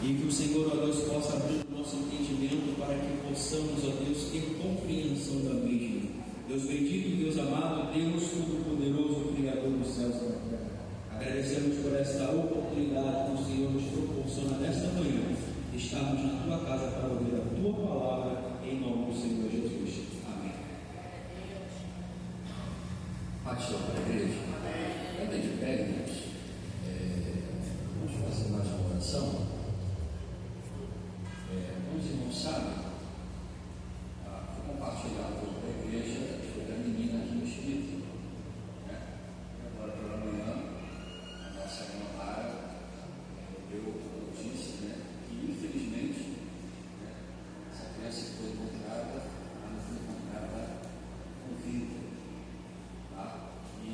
E que o Senhor, ó Deus, possa abrir o nosso entendimento para que possamos, ó Deus, ter compreensão da mesma. Deus bendito, Deus amado, Deus Todo-Poderoso, Criador dos céus e da terra. Agradecemos por esta oportunidade que o Senhor nos proporciona nesta manhã. Estamos na tua casa para ouvir a tua palavra, em nome do Senhor Jesus. Amém. Pastor para a igreja. Ainda de pé, irmãos. Vamos fazer mais uma oração. Os irmãos sabem, vou compartilhar um pouco da igreja sobre a menina aqui no Espírito. Agora pela manhã, a nossa irmã Lara deu notícia, que infelizmente essa criança que foi encontrada, ela não foi encontrada com vida. E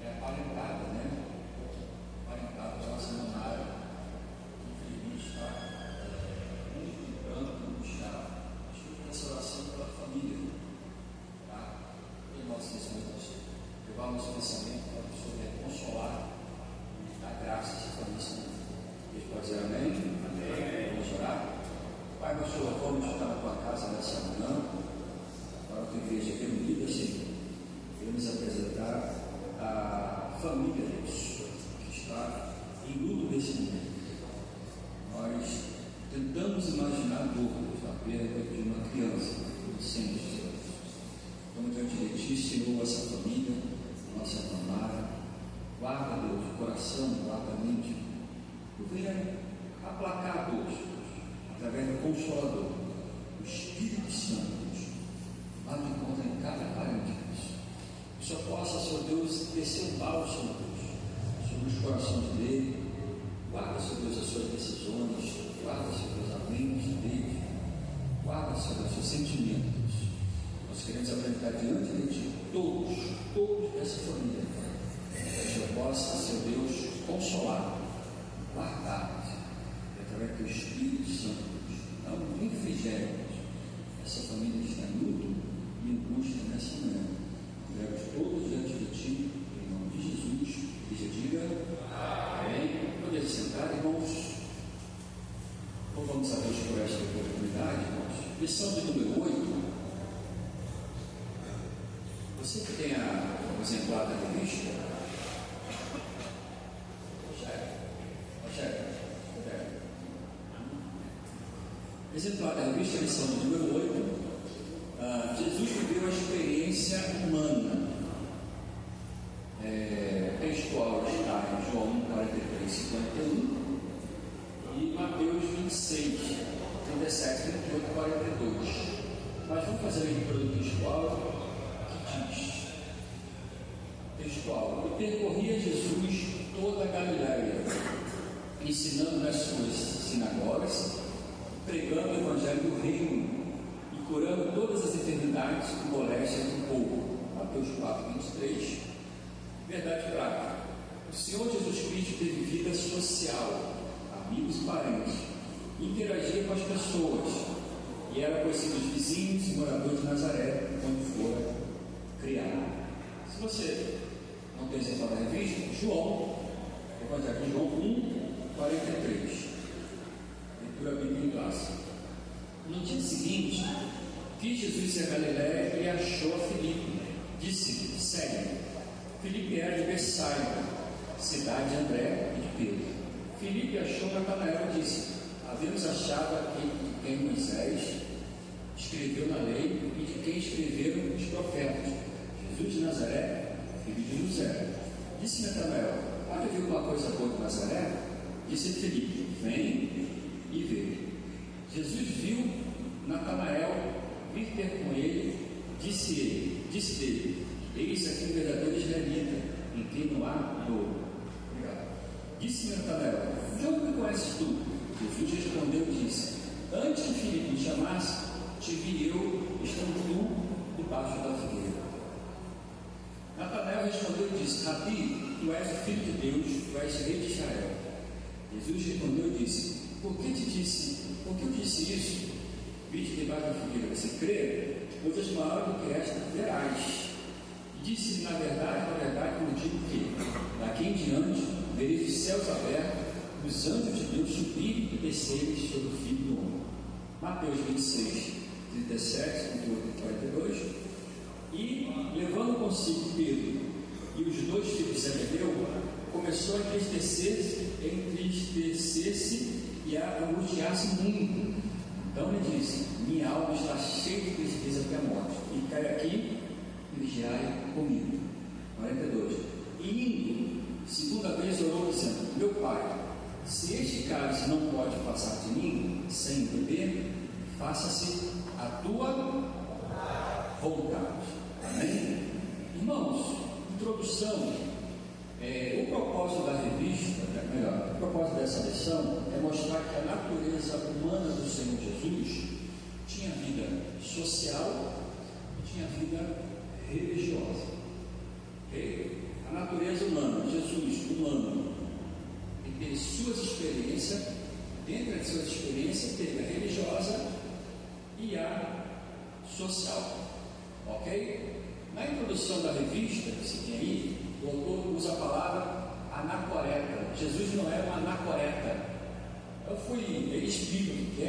é aparentada, aparentada pela nossa irmã Lara, que infelizmente está essa oração pela família, e nós levarmos o pensamento para que o Senhor venha consolar e dar graça a essa família. Deus pode dizer amém? Amém. Vamos orar? Pai, meu Senhor, vamos estar na tua casa nessa manhã, para a tua igreja reunida, Senhor. Queremos apresentar a família, Deus, que está em luto desse momento. Nós tentamos imaginar a dor da perda de uma criança, adolescente, Senhor. Estamos diante de Ti, Senhor, essa família, nossa família. Guarda, Deus, o coração, guarda a mente. Venha aplacar a dor, através do Consolador, o Espírito Santo, Deus. Lá me encontra em cada parente, Deus. Que só possa, Senhor Deus, descer um bálsamo, Deus, sobre os corações dele. Guarda, Senhor Deus, as suas decisões. Guarda, Senhor Deus, a mente dele. Guarda, Senhor Deus, os seus sentimentos. Nós queremos apresentar diante de Ti todos dessa família. Que o Senhor possa, Senhor Deus, consolar, guardar, e através do Espírito Santo, não refrigério. Essa família está em luto e angústia nessa manhã. Levamos todos diante de Ti, em nome de Jesus. E já diga amém. Poder sentar, irmãos. Louvamos a Deus por esta oportunidade, irmãos. Lição de número 8. Você que tem o exemplar da revista, exemplar da revista, lição de número 8. Jesus viveu a experiência humana. Textual está em João 43, 51 e Mateus 26, 37, 38, 42. Mas vamos fazer a leitura do textual, que diz: textual: e percorria Jesus toda a Galiléia, ensinando nas suas sinagogas, pregando o evangelho do reino e curando todas as enfermidades e moléstias do povo. Mateus 4, 23. Verdade prática: o Senhor Jesus Cristo teve vida social, amigos e parentes, interagia com as pessoas e era conhecido dos vizinhos e moradores de Nazaré, onde fora criado. Se você não tem exemplo da revista, João, Evangelho de João 1, 43, leitura bíblica em classe. No dia seguinte, quis Jesus ir a Galiléia e achou a Filipe. Disse-lhe: segue. Filipe era de Betsaida, cidade de André e de Pedro. Filipe achou Natanael e disse: havemos achado aquele de quem Moisés escreveu na lei e de quem escreveram os profetas, Jesus de Nazaré, filho de José. Disse Natanael: pode haver alguma coisa boa de Nazaré? Disse Filipe: vem e vê. Jesus viu Natanael vir ter com ele, disse dele: eis aqui o verdadeiro israelita, em quem não há dor. Obrigado. Disse Natanael: de onde me conheces tu? Jesus respondeu e disse: antes que Filipe me chamasse, te vi eu, estando tu debaixo da figueira. Natanael respondeu e disse: Rabi, tu és o Filho de Deus, tu és rei de Israel. Jesus respondeu e disse: por que eu disse isso? Vi-te debaixo da figueira, você crê? Coisas maiores do que esta verás. E disse: na verdade, eu digo que daqui em diante vereis os céus abertos, os anjos de Deus subir e desceres sobre o Filho do Homem. Mateus 26, 37, 38 e 42. E, levando consigo Pedro e os dois filhos de Zebedeu, começou a entristecer-se e a angustiar-se muito. Então ele disse: minha alma está cheia de tristeza até a morte, e cai aqui e vigiai comigo. 42. E indo, segunda vez orou dizendo: meu Pai, se este cálice não pode passar de mim sem beber, faça-se a tua vontade. Amém? Irmãos, introdução. O propósito da revista, o propósito dessa lição é mostrar que a natureza humana do Senhor Jesus tinha vida social e tinha vida religiosa. Okay? A natureza humana, Jesus humano, ele teve suas experiências. Dentre as suas experiências teve a religiosa e a social. Ok? Na introdução da revista que se tem aí, o autor usa a palavra anacoreta. Jesus não era uma anacoreta. Eu fui espírito que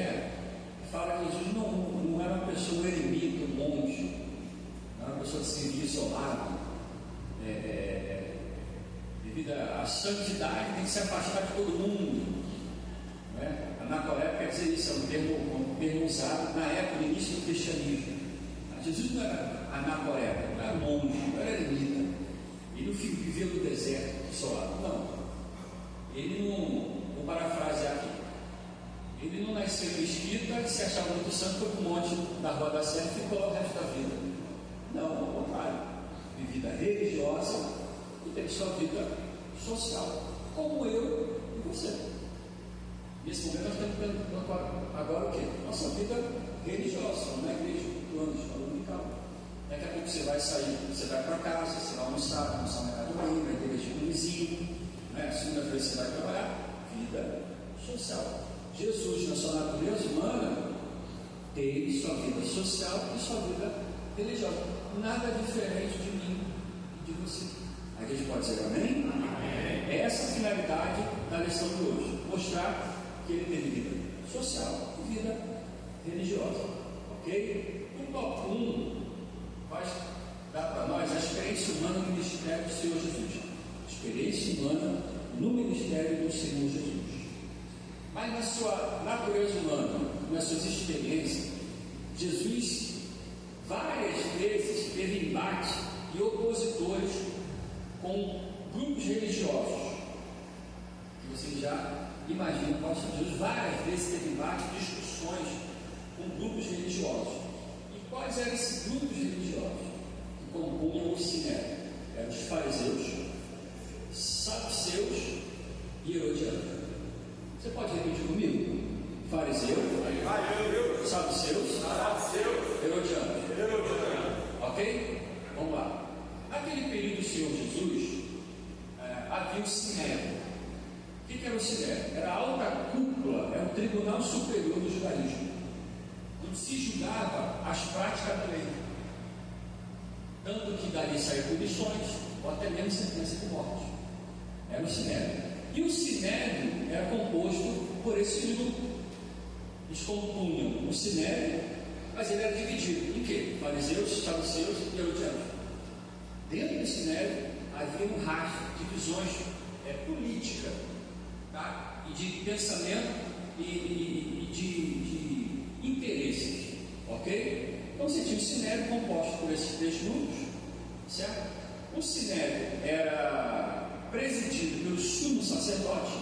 fala que Jesus não era uma pessoa, um eremita, um monge, não era uma pessoa que se vivia isolado. Devido à santidade, tem que se afastar de todo mundo. Anacoreta quer dizer isso, é um termo usado na época, no início do cristianismo. Jesus não era anacoreta, não era monge, não era eremita. Ele não vivia no deserto, isolado. Não. Ele não, vou parafrasear aqui, ele não nasceu em Mesquita e se achava muito santo, foi para o monte da Rua da Serra e ficou lá o resto da vida. Não, ao contrário. Teve vida religiosa e teve sua vida social, como eu e você. Nesse momento nós estamos vendo agora o quê? Nossa vida religiosa, na igreja, plano de escola dominical. Daqui a pouco você vai sair, você vai para casa, você vai almoçar na casa do banho, vai ter igreja com o vizinho, segunda-feira você vai trabalhar, vida social. Jesus, na sua natureza humana, teve sua vida social e sua vida religiosa. Nada diferente de mim e de você. A gente pode dizer amém? Amém. Essa é a finalidade da lição de hoje, mostrar que ele teve vida social e vida religiosa. Ok? O tópico 1 vai dar para nós a experiência humana no ministério do Senhor Jesus. Experiência humana no ministério do Senhor Jesus. Mas na sua natureza humana, nas suas experiências, Jesus várias vezes teve embate e opositores com grupos religiosos. Você já imagina, o apóstolo Jesus várias vezes teve embate, discussões com grupos religiosos. E quais eram esses grupos religiosos que compunham o sinédrio? Eram os fariseus, saduceus e herodianos. Você pode repetir comigo? Fariseu, saduceus, herodianos. Ok? Vamos lá. Naquele período do Senhor Jesus, havia o sinédrio. O que era o sinédrio? Era a alta cúpula, era o tribunal superior do judaísmo, onde se julgava as práticas da lei, tanto que dali saíam punições ou até mesmo sentença de morte. Era o sinédrio. E o sinédrio era composto por esse grupo. Eles compunham o sinédrio, mas ele era dividido em quê? Fariseus, saduceus e herodianos. Dentro do sinédrio havia um rastro de divisões políticas, tá? E de pensamento e de interesses, ok? Então você tinha o sinédrio composto por esses três grupos, certo? O sinédrio era presidido pelo sumo sacerdote,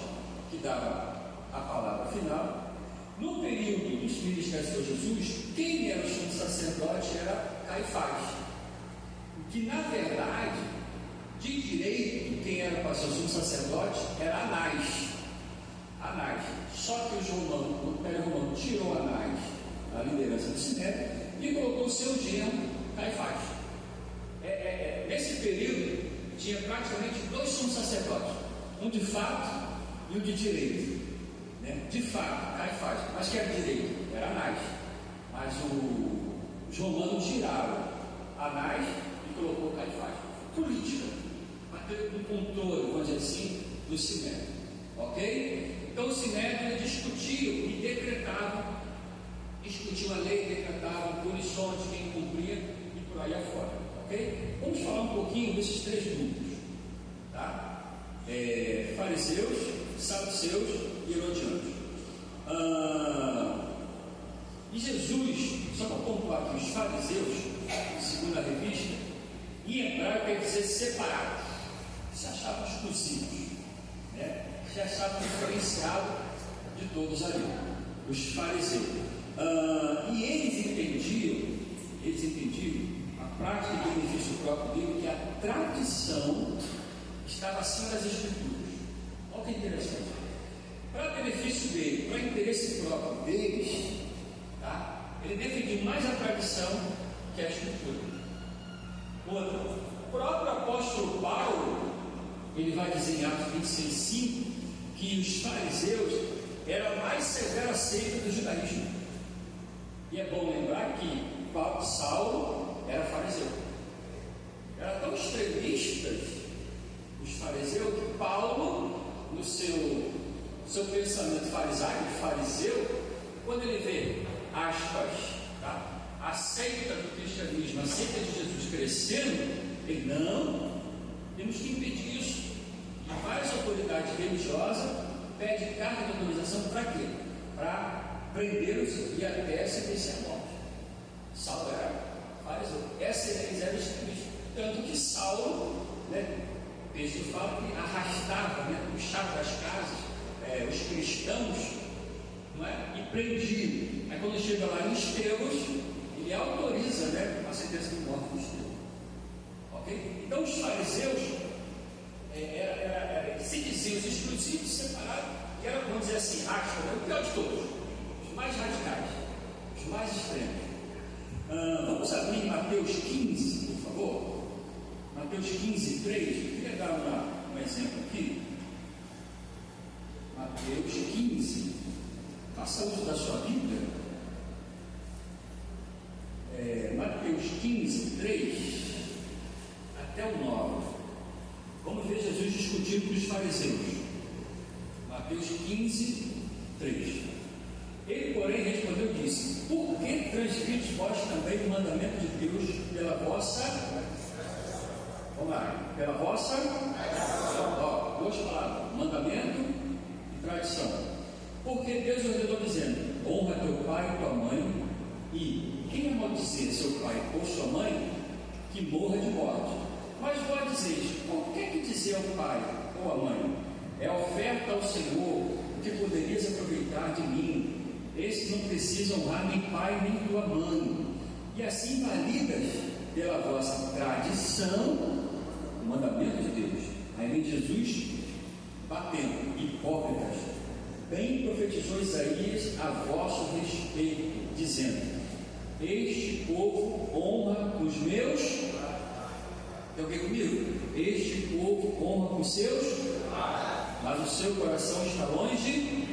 que dava a palavra final. No período dos ministérios de Jesus, quem era o sumo sacerdote era Caifás, que na verdade, de direito, quem era para ser o sumo sacerdote era Anás. Só que o Império Romano tirou Anás da liderança do sinédrio e colocou seu genro Caifás. Nesse período tinha praticamente dois sumos sacerdotes, um de fato e um de direito. De fato, Caifás, mas que era direito, era Anás. Mas os romanos tiraram Anás e colocou Caifás. Política, para ter um controle, vamos dizer assim, do sinédrio. Ok? Então o sinédrio saduceus e herodianos. E Jesus, só para pontuar aqui, os fariseus, segundo a revista, em hebraico quer dizer separados, se achavam exclusivos, né? Se achavam diferenciados de todos ali, os fariseus. E eles entendiam a prática e benefício próprio dele, que a tradição estava acima das escrituras. Olha que interessante. Para benefício dele, para interesse próprio deles, tá? Ele defendia mais a tradição que a escritura. O próprio apóstolo Paulo, ele vai dizer em Atos 26:5 que os fariseus eram a mais severa seita do judaísmo. E é bom lembrar que Saulo era fariseu. Eram tão extremistas os fariseus que Paulo, no seu pensamento fariseu, quando ele vê, aspas, tá? A seita do cristianismo, a seita de Jesus crescendo, ele não, temos que impedir isso. E várias autoridades religiosas pedem carta de autorização para quê? Para prendê-los e até sentenciar a morte. Saulo era fariseu. Eles eram extremistas. Tanto que Saulo, né, o texto fala que arrastava, né, puxava das casas os cristãos, não é? E prendia. Aí quando chega lá em Estevos, ele autoriza, né, a sentença de morte do Estevos. Ok? Então os fariseus se diziam os exclusivos, separados, e eram, vamos dizer assim, o pior de todos, os mais radicais, os mais extremos. Vamos abrir Mateus 15, por favor. Mateus 15:3. Eu queria dar um exemplo aqui. Mateus 15. Faça uso da sua Bíblia. Mateus 15:3 até o 9. Vamos ver Jesus discutindo com os fariseus. Mateus 15:3. Ele, porém, respondeu e disse: por que transgrides vós também o mandamento de Deus pela vossa... Vamos lá, pela vossa... duas palavras, mandamento e tradição. Porque Deus ordenou dizendo: honra teu pai e tua mãe, e quem amaldizer seu pai ou sua mãe, que morra de morte. Mas vós dizeis: por que dizer ao pai ou à mãe, é oferta ao Senhor, o que poderias aproveitar de mim? Esses não precisam honrar nem pai nem tua mãe. E assim validas pela vossa tradição o mandamento de Deus. Aí vem Jesus batendo: hipócritas, bem profetizou Isaías a vosso respeito, dizendo: este povo honra os meus... Tem alguém comigo? Este povo honra com seus, mas o seu coração está longe de mim.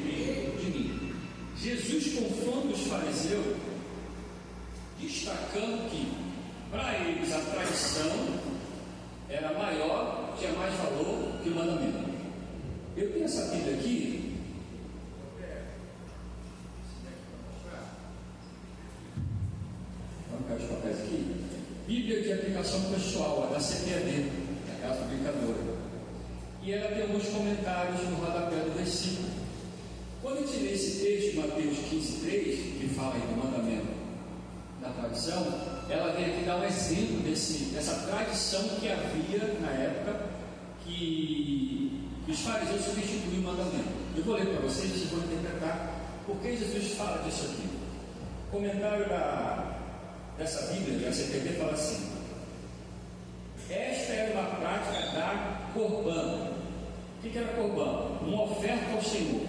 Jesus confronta os fariseus, destacando que para eles a tradição era maior, tinha mais valor que o mandamento. Eu tenho essa Bíblia aqui. Vamos colocar os papéis aqui. Bíblia de aplicação pessoal, a da CPAD, a Casa Aplicadora. E ela tem alguns comentários no rodapé do versículo. Quando a gente lê esse texto, Mateus 15:3, que fala aí do mandamento da tradição, ela vem aqui dar um exemplo dessa tradição que havia na época que os fariseus substituíam o mandamento. Eu vou ler para vocês vão interpretar por que Jesus fala disso aqui. O comentário dessa Bíblia, da CPD, fala assim: esta era uma prática da Corban. O que era Corban? Uma oferta ao Senhor.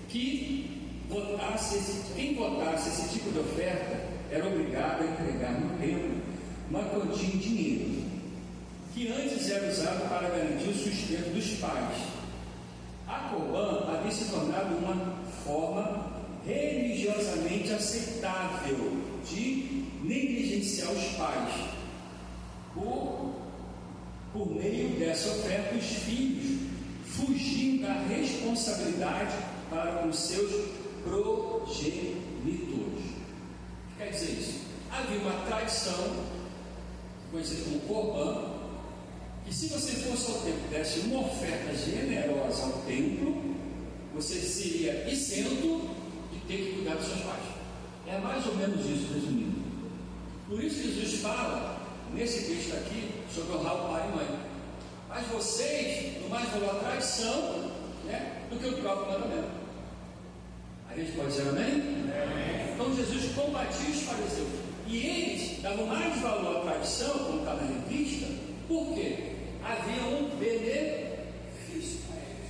Quem votasse esse tipo de oferta era obrigado a entregar no templo uma quantia em dinheiro, que antes era usado para garantir o sustento dos pais. A Corban havia se tornado uma forma religiosamente aceitável de negligenciar os pais. Por meio dessa oferta, os filhos fugiam da responsabilidade para com seus progenitores. O que quer dizer isso? Havia uma tradição, conhecida como Corban, que se você fosse ao templo e desse uma oferta generosa ao templo, você seria isento de ter que cuidar dos seus pais. É mais ou menos isso, resumindo. Por isso Jesus fala, nesse texto aqui, sobre honrar o pai e mãe. Mas vocês, no mais valor a traição, né, do que o próprio mandamento. A gente pode dizer amém? Amém. Então Jesus combatia os fariseus. E eles davam mais valor à tradição, como está na revista, porque havia um benefício a eles.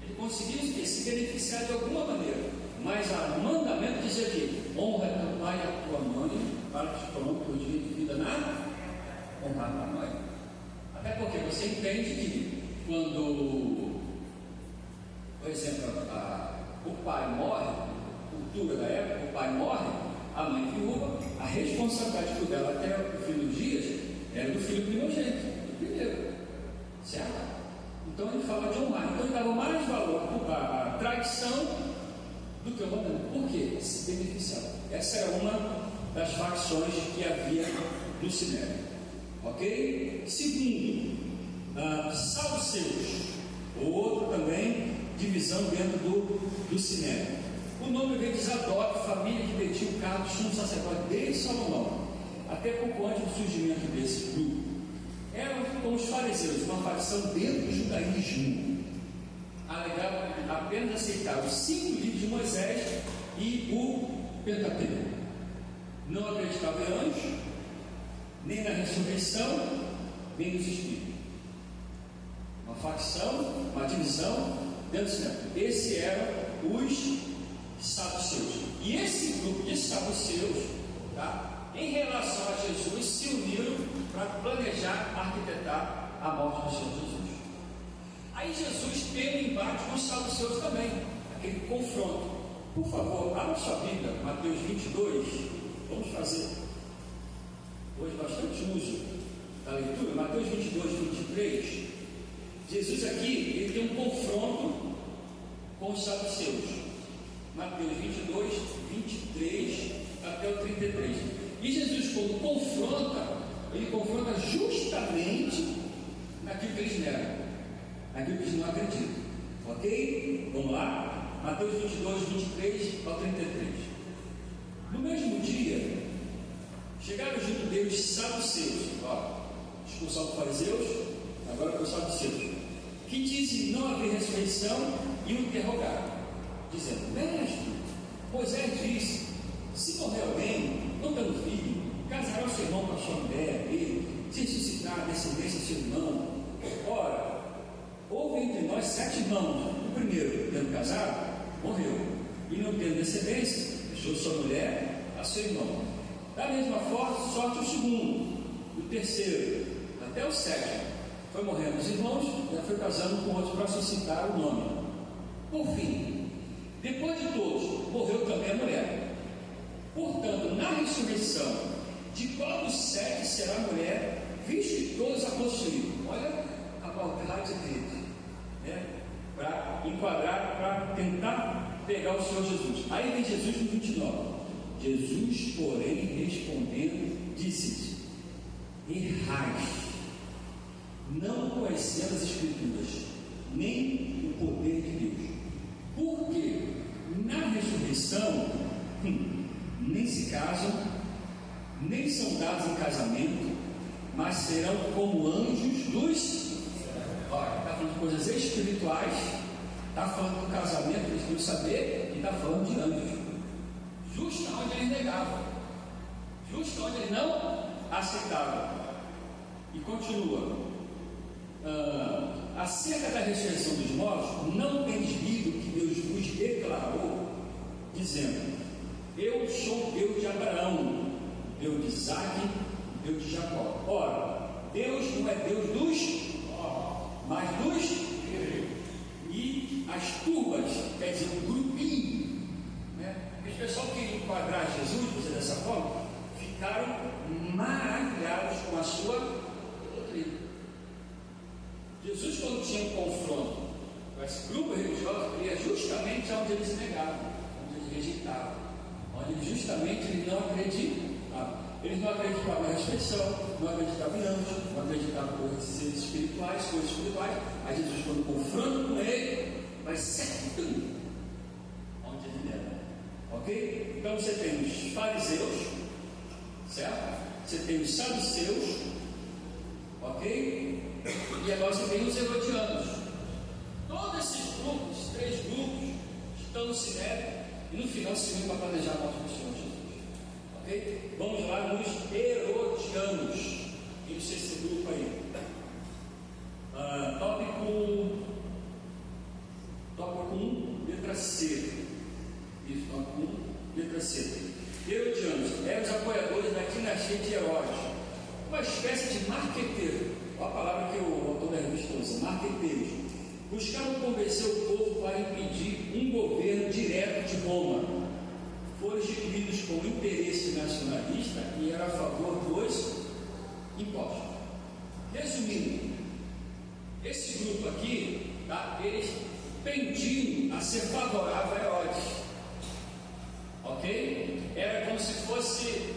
Ele conseguia se beneficiar de alguma maneira. Mas o mandamento dizia aqui: honra teu pai e a tua mãe, para que te prolongue o teu dia de vida na honrar a tua mãe. Até porque você entende que quando, por exemplo, o pai morre, cultura da época, o pai morre, a mãe viúva, a responsabilidade de cuidar até o fim dos dias era do filho primogênito, do primeiro, certo? Então ele fala de honrar. Então ele dava mais valor à tradição do que o mandamento. Por quê? Se beneficiava. Essa era uma das facções que havia no Sinédrio. Ok? Segundo, saduceus, o outro também, divisão dentro do Sinédrio. O nome veio de Zadok, família que detinha o cargo de sumo sacerdote desde Salomão, até pouco antes do surgimento desse grupo. Eram como os fariseus, uma facção dentro do judaísmo. Alegavam apenas aceitar os 5 livros de Moisés e o Pentateuco. Não acreditavam em anjos, nem na ressurreição, nem nos espíritos. Uma facção, uma divisão dentro do Sinédrio. Esses eram os saduceus. E esse grupo de saduceus, tá, em relação a Jesus, se uniram para planejar, arquitetar a morte do Senhor Jesus. Aí Jesus tem um embate com os saduceus também, aquele confronto. Por favor, abra sua Bíblia, Mateus 22. Vamos fazer hoje bastante uso da leitura. Mateus 22, 23. Jesus aqui, ele tem um confronto com os saduceus. Mateus 22, 23 até o 33. E Jesus, quando confronta, ele confronta justamente naquilo que eles negam, naquilo que eles não acreditam. Ok? Vamos lá? Mateus 22, 23 ao 33. No mesmo dia, chegaram junto deles saduceus, expulsão dos fariseus, agora para os saduceus, que dizem não haver ressurreição, e o interrogaram, dizendo: mestre, Moisés disse: se morrer alguém, não tendo filho, casará o seu irmão com a sua mulher, ele, se ressuscitar a descendência do seu irmão. Ora, houve entre nós 7 irmãos. O primeiro, tendo casado, morreu, e não tendo descendência, deixou sua mulher a seu irmão. Da mesma sorte o segundo, o terceiro, até o 7º. Foi morrendo os irmãos, já foi casando com outros para suscitar o nome. Por fim, depois de todos, morreu também a mulher. Portanto, na ressurreição, de qual dos 7 será a mulher, visto que todos a possuíram? Olha a maldade deles, né? Para enquadrar, para tentar pegar o Senhor Jesus. Aí vem Jesus no 29. Jesus, porém, respondendo, disse-lhes: errais, não conhecendo as Escrituras, nem o poder de Deus. Porque na ressurreição nem se casam, nem são dados em casamento, mas serão como anjos dos... Olha, está falando de coisas espirituais, está falando do casamento, eles queriam saber, e está falando de anjos. Justo onde eles negavam, justo onde eles não aceitavam. E continua: acerca da ressurreição dos mortos, não tens lido que Deus vos declarou, dizendo: eu sou o Deus de Abraão, Deus de Isaac, Deus de Jacó. Ora, Deus não é Deus dos, mas dos. E as turbas, quer dizer, um grupinho, né? Os pessoal que enquadrar Jesus, dizer dessa forma, ficaram maravilhados com a sua doutrina. Jesus, quando tinha um confronto com esse grupo religioso, ia justamente onde eles negavam, onde eles rejeitavam, onde justamente eles não acreditavam. Eles não acreditavam na ressurreição, não acreditavam em anjos, não acreditavam em coisas espirituais, Aí Jesus, quando confronta com ele, Ok? Então você tem os fariseus, certo? Você tem os saduceus, ok? E agora você tem os herodianos. Todos esses grupos, 3 grupos, estão no Sinédrio e no final se unem para planejar a morte do Senhor Jesus. Ok? Vamos lá nos herodianos. Eles têm esse grupo aí. Tópico 1, letra C. Isso, tópico 1, letra C. Herodianos eram os apoiadores da dinastia de Herodes, uma espécie de marqueteiro. Olha a palavra que o autor da revista usa, marqueteiros. Buscavam convencer o povo para impedir um governo direto de Roma. Foram instituídos com interesse nacionalista e era a favor dos impostos. Resumindo, esse grupo aqui, tá, eles pendiam a ser favorável a Herodes. Ok? Era como se fosse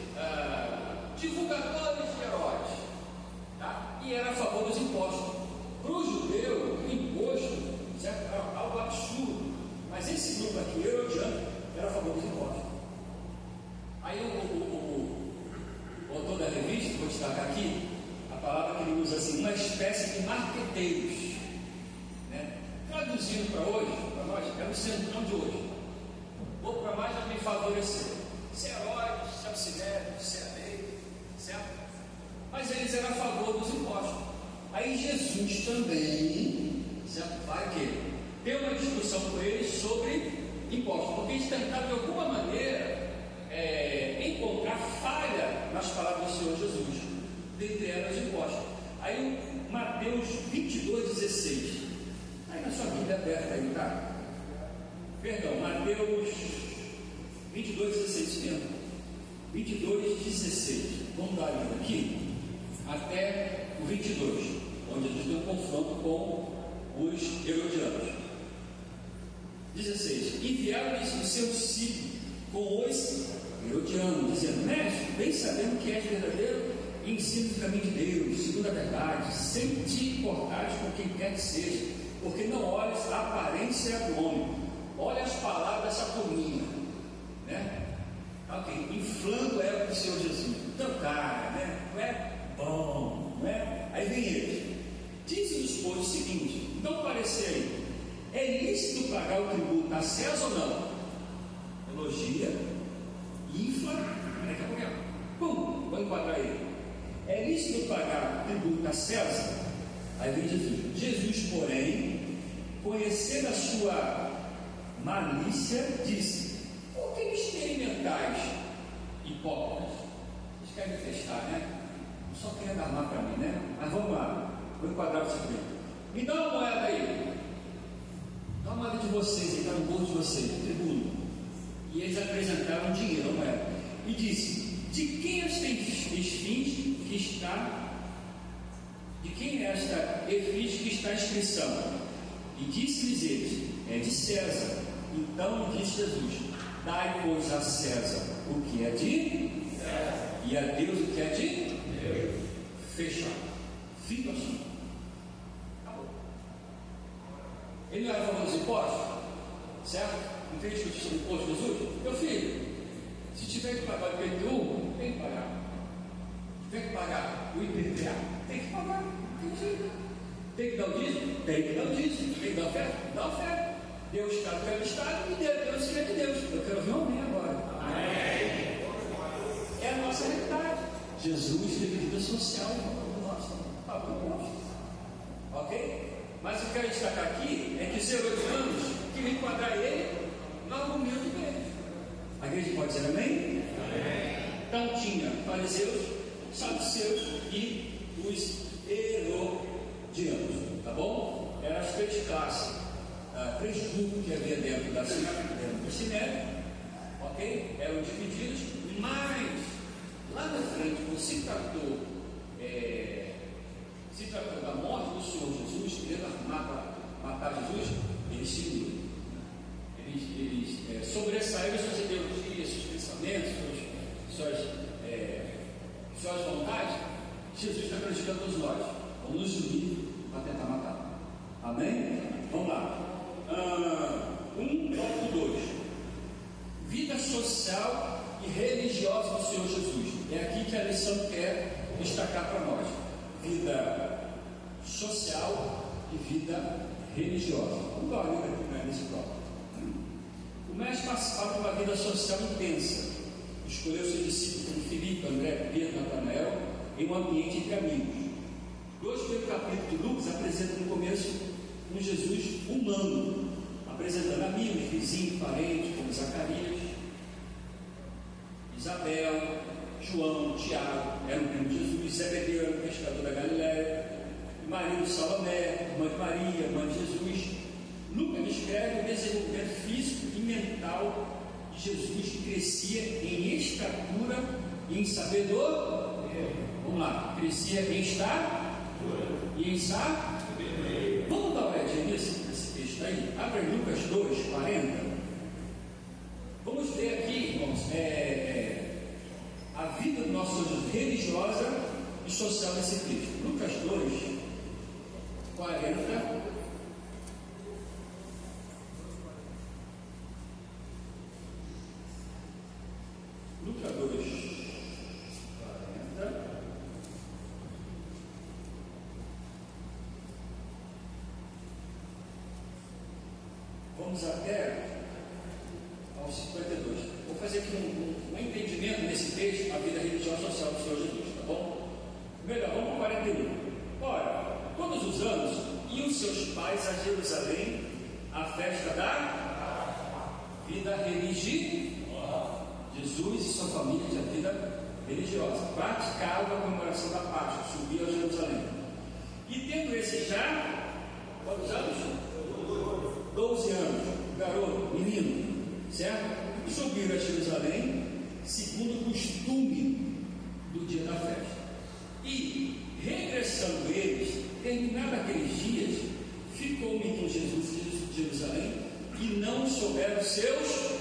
divulgadores de Herodes, tá? E era a favor dos impostos. Para o judeu, o imposto, certo, era algo absurdo. Mas esse grupo aqui, o herodiano, era a favor dos impostos. Aí o autor da revista, vou destacar aqui, a palavra que ele usa assim, uma espécie de marqueteiros, né? Traduzindo para hoje, para nós, é o centrão de hoje. Vou para mais a me favorecer. Se é Herodes, se é o Sinédrio, se é a lei, certo? Mas eles eram a favor dos impostos. Aí Jesus também, certo? Vai ter uma discussão com eles sobre impostos, porque eles tentaram de alguma maneira encontrar falha nas palavras do Senhor Jesus, dentre elas os impostos. Aí Mateus 22,16. Aí na sua Bíblia aberta aí, tá? Perdão, Mateus 22,16 mesmo. 22,16. Vamos dar ainda aqui até o 22, onde a gente tem um confronto com os herodianos. 16. Enviaram-lhes o seu discípulo com os herodianos, dizendo: Mestre, bem sabendo que és verdadeiro e ensina o caminho de Deus, segundo a verdade, sem te importares com quem quer que seja, porque não olhes a aparência do homem, olha as palavras dessa turminha, né? Ok, inflando ela para o Senhor Jesus. Então, cara, né? Não é bom, não é? Aí vem eles. Dizem-nos, pois, o seguinte: então parecer aí, é lícito pagar o tributo a César ou não? Elogia, infla, daqui a pouco, pum, vou enquadrar ele. É lícito pagar o tributo a César? Aí vem Jesus. Jesus, porém, conhecendo a sua malícia, disse: por que me experimentais, hipócritas? Vocês querem me testar, né? Só querem dar mal para mim, né? Mas vamos lá, vou enquadrar você primeiro. Me dá uma moeda aí. Dá uma moeda de vocês, aí está no bolso de vocês, tributo. E eles apresentaram dinheiro, a moeda. E disse: de quem esta esfinge que está? De quem é esta efígie que está a inscrição? E disse-lhes eles: é de César. Então disse Jesus: dai, pois, a César o que é de César, e a Deus o que é de Deus. Fechado. Fica assim. Acabou. Ele não era a favor dos impostos? Certo? Não tem discutir sobre imposto, Jesus? Meu filho, se tiver que pagar o IPTU, tem que pagar. Se tiver que pagar o IPVA, tem que pagar. Tem que ser. Tem que dar o dízimo? Tem que dar o dízimo. Tem que dar oferta? Dá oferta. Deus está pelo Estado e Deus seria de Deus. Eu quero ver um amém agora. Amém. É a nossa realidade. Jesus teve vida social, nossa, pagou imposto. Ok? Mas o que eu quero destacar aqui é que os herodianos queriam enquadrar ele no argumento dele. A igreja pode dizer amém? Amém. Então tinha fariseus, saduceus e os herodianos, tá bom? Eram as 3 classes, 3 grupos que havia dentro da Sinédrio, ok? Eram divididos, mas lá na frente, quando se tratou da morte do Senhor Jesus, querendo matar Jesus, eles se uniram. Eles sobressaíram suas ideologias, seus pensamentos, suas vontades. Jesus está acreditando todos nós. Vamos nos unir para tentar matar. Amém? Vamos lá. Tópico 2. Vida social lição que quer destacar para nós: vida social e vida religiosa. Vamos dar uma olhada aqui nesse tópico. O mestre participava de uma vida social intensa. Escolheu seus discípulos como Filipe, André, Pedro, Natanael, em um ambiente entre amigos. Dois primeiros capítulos de Lucas apresentam no começo um Jesus humano, apresentando amigos, vizinhos, parentes, como Zacarias, Isabel, João, Tiago, era o primo de Jesus, Zebedeu era o pescador da Galiléia, Maria de Salomé, irmã de Maria, irmã de Jesus. Lucas descreve o desenvolvimento físico e mental de Jesus, que crescia em estatura e em sabedoria. Vamos lá, crescia em estatura e em sabedoria. Vamos dar uma olhadinha nesse texto aí. Abre Lucas 2, 40. Vamos ver aqui, irmãos, a vida do nosso Jesus religiosa e social nesse texto. Lucas 2, 40. Lucas 2, 40. Vamos até ao 52. Vou fazer aqui um entendimento nesse texto, a vida religiosa e social do Senhor Jesus, tá bom? Melhor, vamos para 41. Ora, todos os anos iam seus pais a Jerusalém à festa da vida religiosa. Jesus e sua família tinham vida religiosa, praticava a comemoração da Páscoa, subia a Jerusalém. E tendo esse já, quantos anos? 12 anos, garoto, menino, certo? Subiram a Jerusalém, segundo o costume do dia da festa. E, regressando eles, terminados aqueles dias, ficou o menino Jesus em Jerusalém e não souberam seus.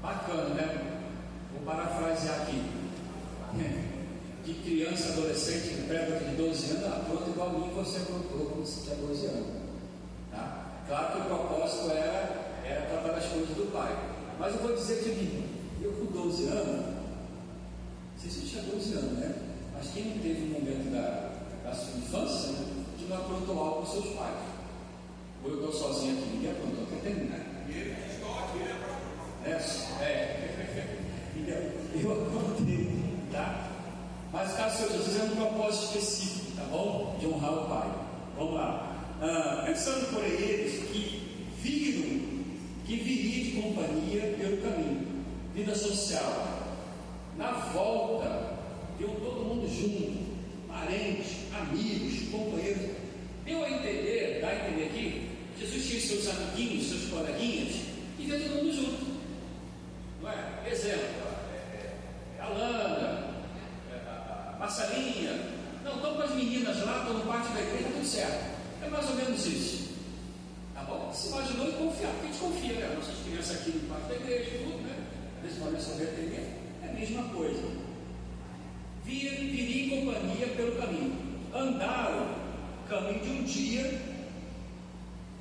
Bacana, né? Vou parafrasear aqui. De criança, adolescente, pré-adolescente de 12 anos, apronta igual a mim, você aprontou quando você tinha 12 anos. Tá? Claro que o propósito era tratar das coisas do pai. Mas eu vou dizer de mim, eu com 12 anos, não sei se você tinha 12 anos, né? Mas quem não teve um momento da sua infância, né, que não aprontou algo com seus pais? Ou eu estou sozinho aqui, ninguém aprontou, quer terminar? Eu aprontei, tá? Mas o caso do Senhor Jesus é um propósito específico, tá bom? De honrar o Pai. Vamos lá. Pensando por eles que viria de companhia pelo caminho, vida social. Na volta, viu todo mundo junto, parentes, amigos, companheiros. Deu a entender, dá a entender aqui, Jesus tinha seus amiguinhos, seus coleguinhas, e veio todo mundo junto. Não é? Exemplo, Alana, Marcelinha, não, estão com as meninas lá, estão no pátio da igreja, tudo certo. É mais ou menos isso. Tá bom? Se imaginou e confiar, porque a gente confia, né? Nossas crianças aqui no pátio da igreja, tudo, né? Às vezes podem saber atender, é a mesma coisa. Viria em companhia pelo caminho. Andaram caminho de um dia,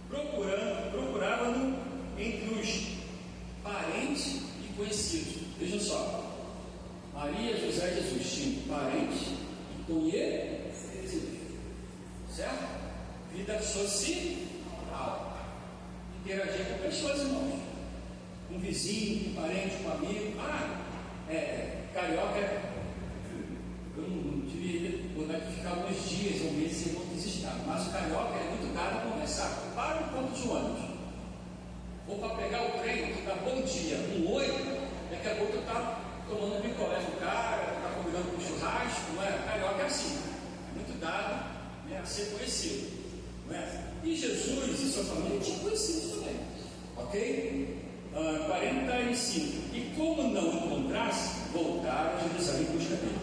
procuravam entre os parentes e conhecidos. Vejam só, Maria, José e Jesus tinham parentes e conhecidos, certo? Vida social, interagir com pessoas, irmãos, com um vizinho, com um parente, com um amigo. Carioca, eu não tive vontade de ficar alguns dias ou meses em outros estados, mas o carioca é muito dado a conversar. Para um ponto de ônibus, ou para pegar o trem, tu dá bom dia, um oi, daqui a pouco tu está tomando um picolé do cara, está combinando com churrasco, não é? Carioca é assim, é muito dado, né, a ser conhecido, não é? E Jesus e sua família tinham conhecido também, ok? 45. E como não encontrasse, voltaram a Jerusalém em busca dele.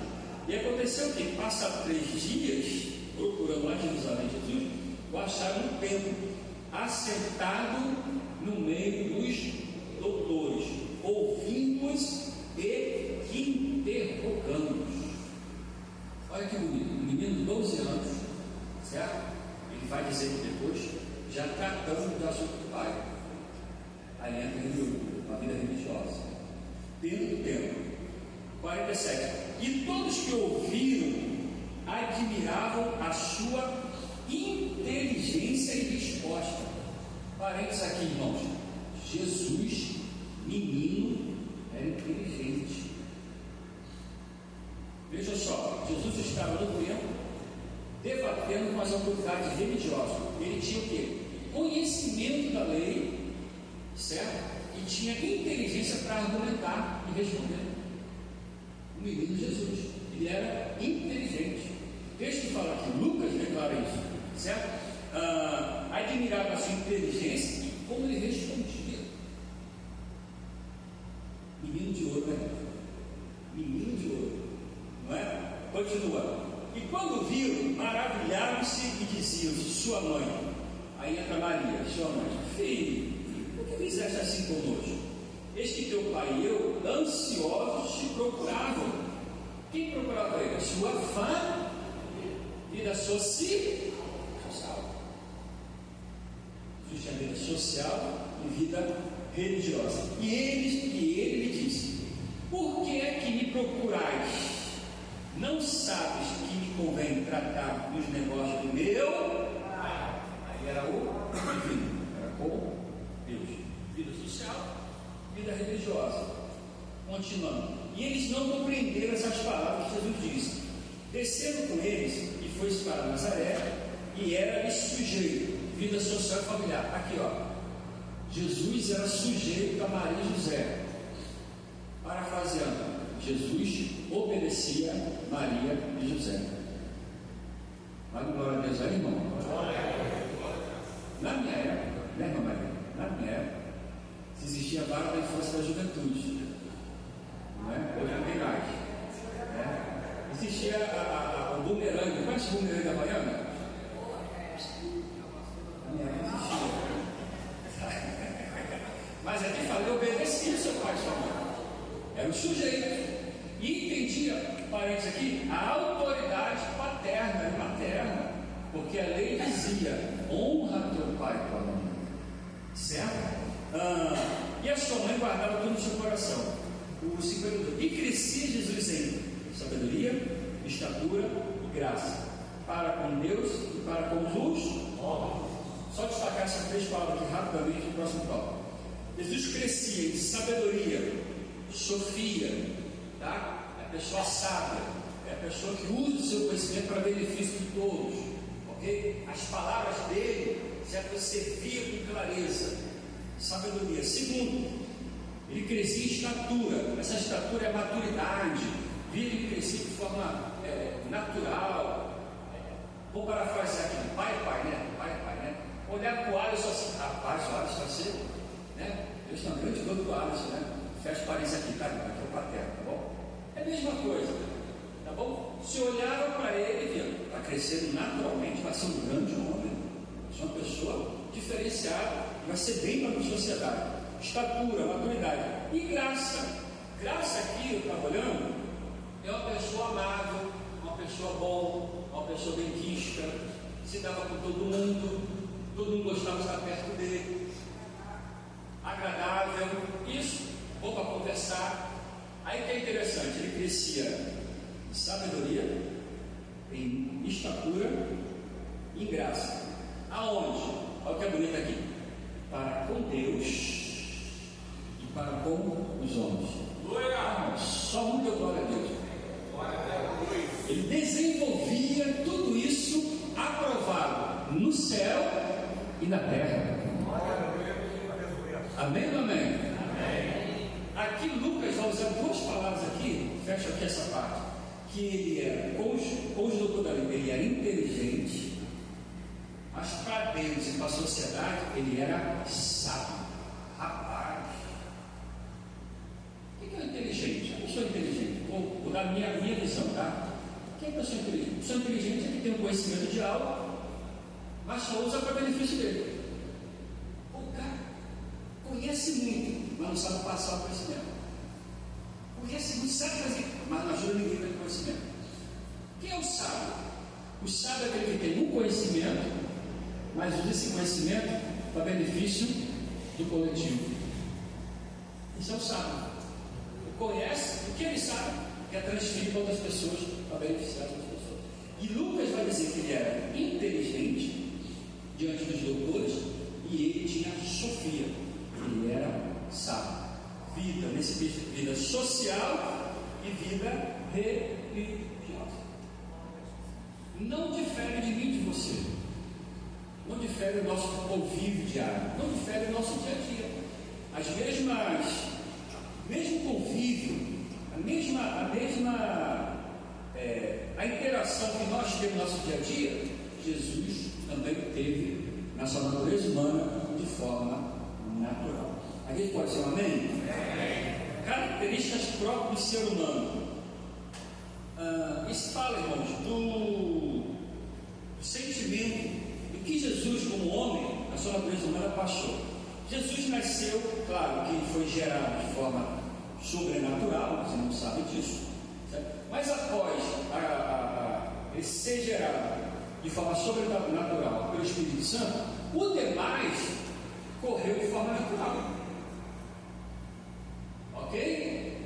E aconteceu que, passados 3 dias, procurando lá em Jerusalém Jesus, o acharam no templo, assentado no meio dos doutores, ouvindo-os e interrogando-os. Olha que bonito, um menino de 12 anos, certo? Ele vai dizer que depois, já tratando do assunto do pai, aí entra uma vida religiosa. Dentro do templo, 47. E todos que ouviram admiravam a sua inteligência e resposta. Parênteses aqui, irmãos. Jesus, menino, era inteligente. Veja só, Jesus estava no templo debatendo com as autoridades religiosas. Ele tinha o quê? Conhecimento da lei, certo? E tinha inteligência para argumentar e responder. O menino Jesus, ele era inteligente. O texto fala aqui, Lucas declara isso, certo? Admirava a sua inteligência e como ele respondia. Menino de ouro, né? Menino de ouro, não é? Continua. E quando viram, maravilharam-se e diziam: sua mãe. Aí entra Maria, sua mãe: filho, por que fizeste assim conosco? Eis que teu pai e eu, ansiosos, te procuravam. Quem procurava ele? A sua fã, vida social. Existe a vida social e vida religiosa. E ele lhe disse: por que é que me procurais? Não sabes que me convém tratar dos negócios do meu? Aí era o divino, era com Deus. Vida social, vida religiosa. Continuando. E eles não compreenderam essas palavras que Jesus disse. Descendo com eles e foi-se para Nazaré, e era sujeito, vida social e familiar. Aqui, ó. Jesus era sujeito a Maria e José. Parafraseando, Jesus obedecia Maria e José. Mas glória a Deus aí, irmão. Na minha época, né, irmã Maria? Na minha época, se existia vara da infância e da juventude. Não é? Hoje não tem mais. Existia o bumerangue. Conhece o bumerangue da Havaiana? Na minha época existia. Mas aqui fala, eu obedecia seu pai e sua mãe. Era o sujeito. E entendia, parênteses aqui, a autoridade paterna e materna, porque a lei dizia: honra teu pai e tua mãe. Certo? E a sua mãe guardava tudo no seu coração. O 52. E crescia Jesus em sabedoria, estatura e graça, para com Deus e para com os homens. Só destacar essas três palavras aqui rapidamente no próximo tópico. Jesus crescia em sabedoria, sofia, tá? É a pessoa sábia, é a pessoa que usa o seu conhecimento para benefício de todos, ok? As palavras dele, certo? Você via com clareza, sabedoria. Segundo, ele crescia em estatura. Essa estatura é maturidade. Via ele crescer de forma natural. Vou parafrasear aqui, pai, né? Olhar para o Alisson assim, rapaz, o Alisson vai ser, né? Deus tem um grande dor do Alisson, né? Fecha parênteses aqui, tá? Aqui é o paterno, tá bom? É a mesma coisa, tá bom? Se olhava para ele, via, está crescendo naturalmente, vai ser um grande homem, vai ser uma pessoa diferenciada, vai ser bem para a sociedade. Estatura, maturidade e graça. Graça aqui, eu estava olhando, é uma pessoa amável, uma pessoa boa, uma pessoa benquista, se dava com todo mundo gostava de estar perto dele, agradável, isso, bom para conversar. Aí que é interessante, ele crescia em sabedoria, em estatura e em graça. Aonde? Olha o que é bonito aqui. Para com Deus e para com os homens. Só um deu glória a Deus. Ele desenvolvia tudo isso aprovado no céu e na terra. Amém ou amém? Aqui Lucas vai usar duas palavras aqui, fecha aqui essa parte, que ele era, com os doutores da lei, ele era inteligente, mas para Deus e para a sociedade, ele era sábio. Rapaz, o que é inteligente? A pessoa inteligente, vou dar a minha visão, tá? O que é a pessoa inteligente? A pessoa inteligente é que tem um conhecimento de algo, mas só usa para benefício dele. O cara conhece muito, mas não sabe passar o conhecimento. Conhece muito, sabe fazer, mas não ajuda ninguém com conhecimento. Quem é o sábio? O sábio é aquele que tem um conhecimento, mas usa esse conhecimento para benefício do coletivo. Isso é o sábio. conhece, o que ele sabe, quer transferir para outras pessoas, para beneficiar outras pessoas. E Lucas vai dizer que ele era inteligente diante dos doutores e ele tinha sofia, ele era sábio. Vida, nesse texto, vida social e vida religiosa. Não difere de mim e de você. Não difere o nosso convívio diário. Não difere o nosso dia a dia. As mesmas, mesmo convívio, a interação que nós temos no nosso dia a dia, Jesus também teve na sua natureza humana de forma natural. A gente pode ser um amém? Características próprias do ser humano. Isso fala, irmãos, do sentimento do que Jesus, como homem, na sua natureza humana, passou. Jesus nasceu, claro que foi gerado de forma sobrenatural, você não sabe disso, certo? Mas após ele ser gerado de forma sobrenatural pelo Espírito Santo, o demais correu de forma natural. Ok?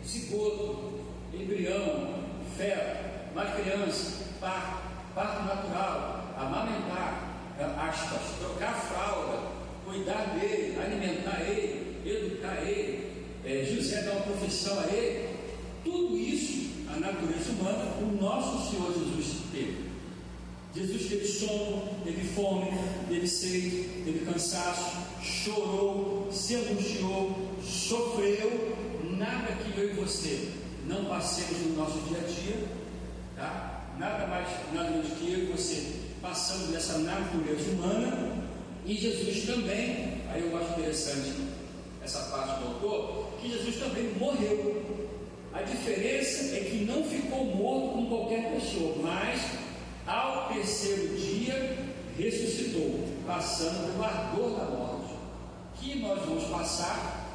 Zigoto, embrião, feto, uma criança, parto natural, amamentar, aspas, trocar fralda, cuidar dele, alimentar ele, educar ele, José dá uma profissão a ele. Tudo isso, a natureza humana, o nosso Senhor Jesus teve. Jesus teve sono, teve fome, teve sede, teve cansaço, chorou, se angustiou, sofreu. Nada que eu e você não passemos no nosso dia a dia, tá? Nada menos que eu e você passamos dessa natureza humana. E Jesus também, aí eu acho interessante essa parte do autor, que Jesus também morreu. A diferença é que não ficou morto com qualquer pessoa, mas ao terceiro dia ressuscitou, passando pelo ardor da morte, que nós vamos passar,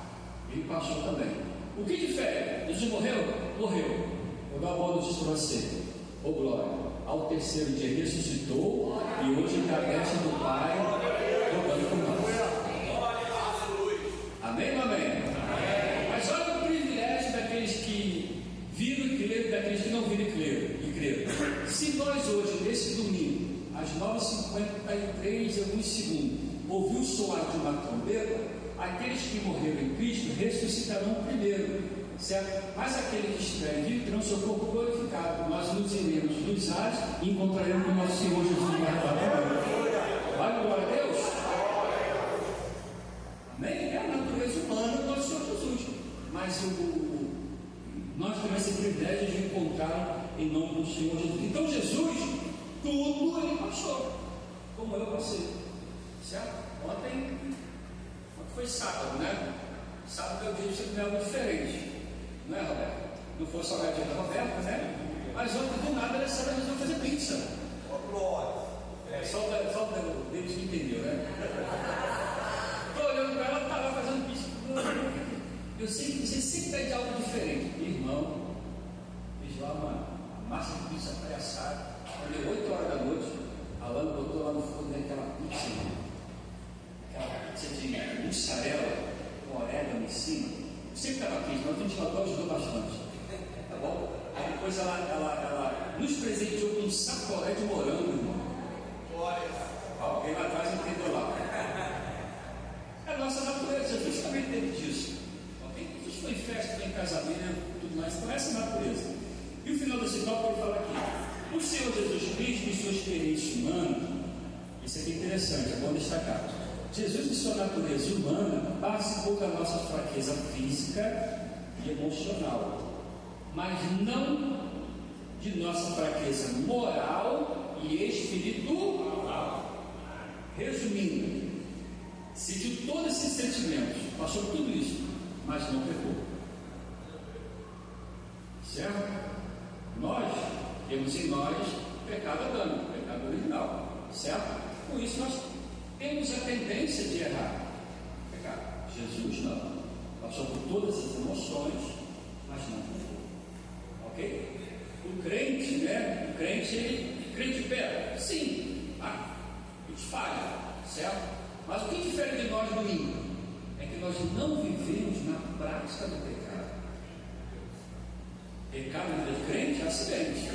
ele passou também. O que difere? Jesus morreu? Morreu. Vou dar uma boa notícia para você. Ô glória, ao terceiro dia ressuscitou e hoje está aberto do Pai, rodando com nós. Amém ou amém? Mas olha o privilégio daqueles que viram e creram, daqueles que não viram e creram. Se nós hoje, nesse domingo, às 9h53 e alguns segundos, ouvir o soar de uma trombeta, aqueles que morreram em Cristo ressuscitarão primeiro, certo? Mas aqueles que estiverem vivos terão seu corpo glorificado. Nós nos iremos dos ares e encontraremos o nosso Senhor Jesus guardado. Vai, glória a Deus. Amém? É a natureza humana do nosso Senhor Jesus. Mas nós temos esse privilégio de encontrar em nome do Senhor Jesus. Então Jesus, tudo ele passou, como eu passei, certo? Ontem foi sábado, né? Sábado é o dia de você comer algo diferente, não é, Roberto? Não foi só a dia da Roberta, né? Mas ontem do nada ela sabe resolveu fazer pizza. Só o Deus que entendeu, né? Estou olhando para ela, está lá fazendo pizza. Eu sei que você sempre pede algo diferente. Irmão, fiz lá uma massa de pizza pré-assada. Olhei 8 horas da noite, a Lana botou lá no forno aquela pizza, aquela pizza de mussarela com orégano em cima. Eu sempre estava quente, mas o ventilador ajudou bastante. Tá bom? Aí depois ela nos presenteou com um sacolé de morango, irmão. Alguém lá atrás entendeu lá. É a nossa natureza, Jesus também teve disso. Jesus foi em festa, foi em casamento, tudo mais, então essa é a natureza. E o final desse tópico ele fala aqui: o Senhor Jesus Cristo, em sua experiência humana, isso aqui é interessante, é bom destacar. Jesus, em sua natureza humana, participou da nossa fraqueza física e emocional, mas não de nossa fraqueza moral e espiritual. Resumindo, sentiu todos esses sentimentos, passou por tudo isso, mas não pecou. Certo? Nós temos em nós pecado adâmico, pecado original, certo? Com isso nós temos a tendência de errar. Pecado. Jesus não. Passou por todas as emoções, mas não pecou. Ok? O crente, né? O crente, ele crente peca. Sim. A gente falha, certo? Mas o que difere de nós do ímpio? É que nós não vivemos na prática do pecado. Pecado na vida de crente é acidente.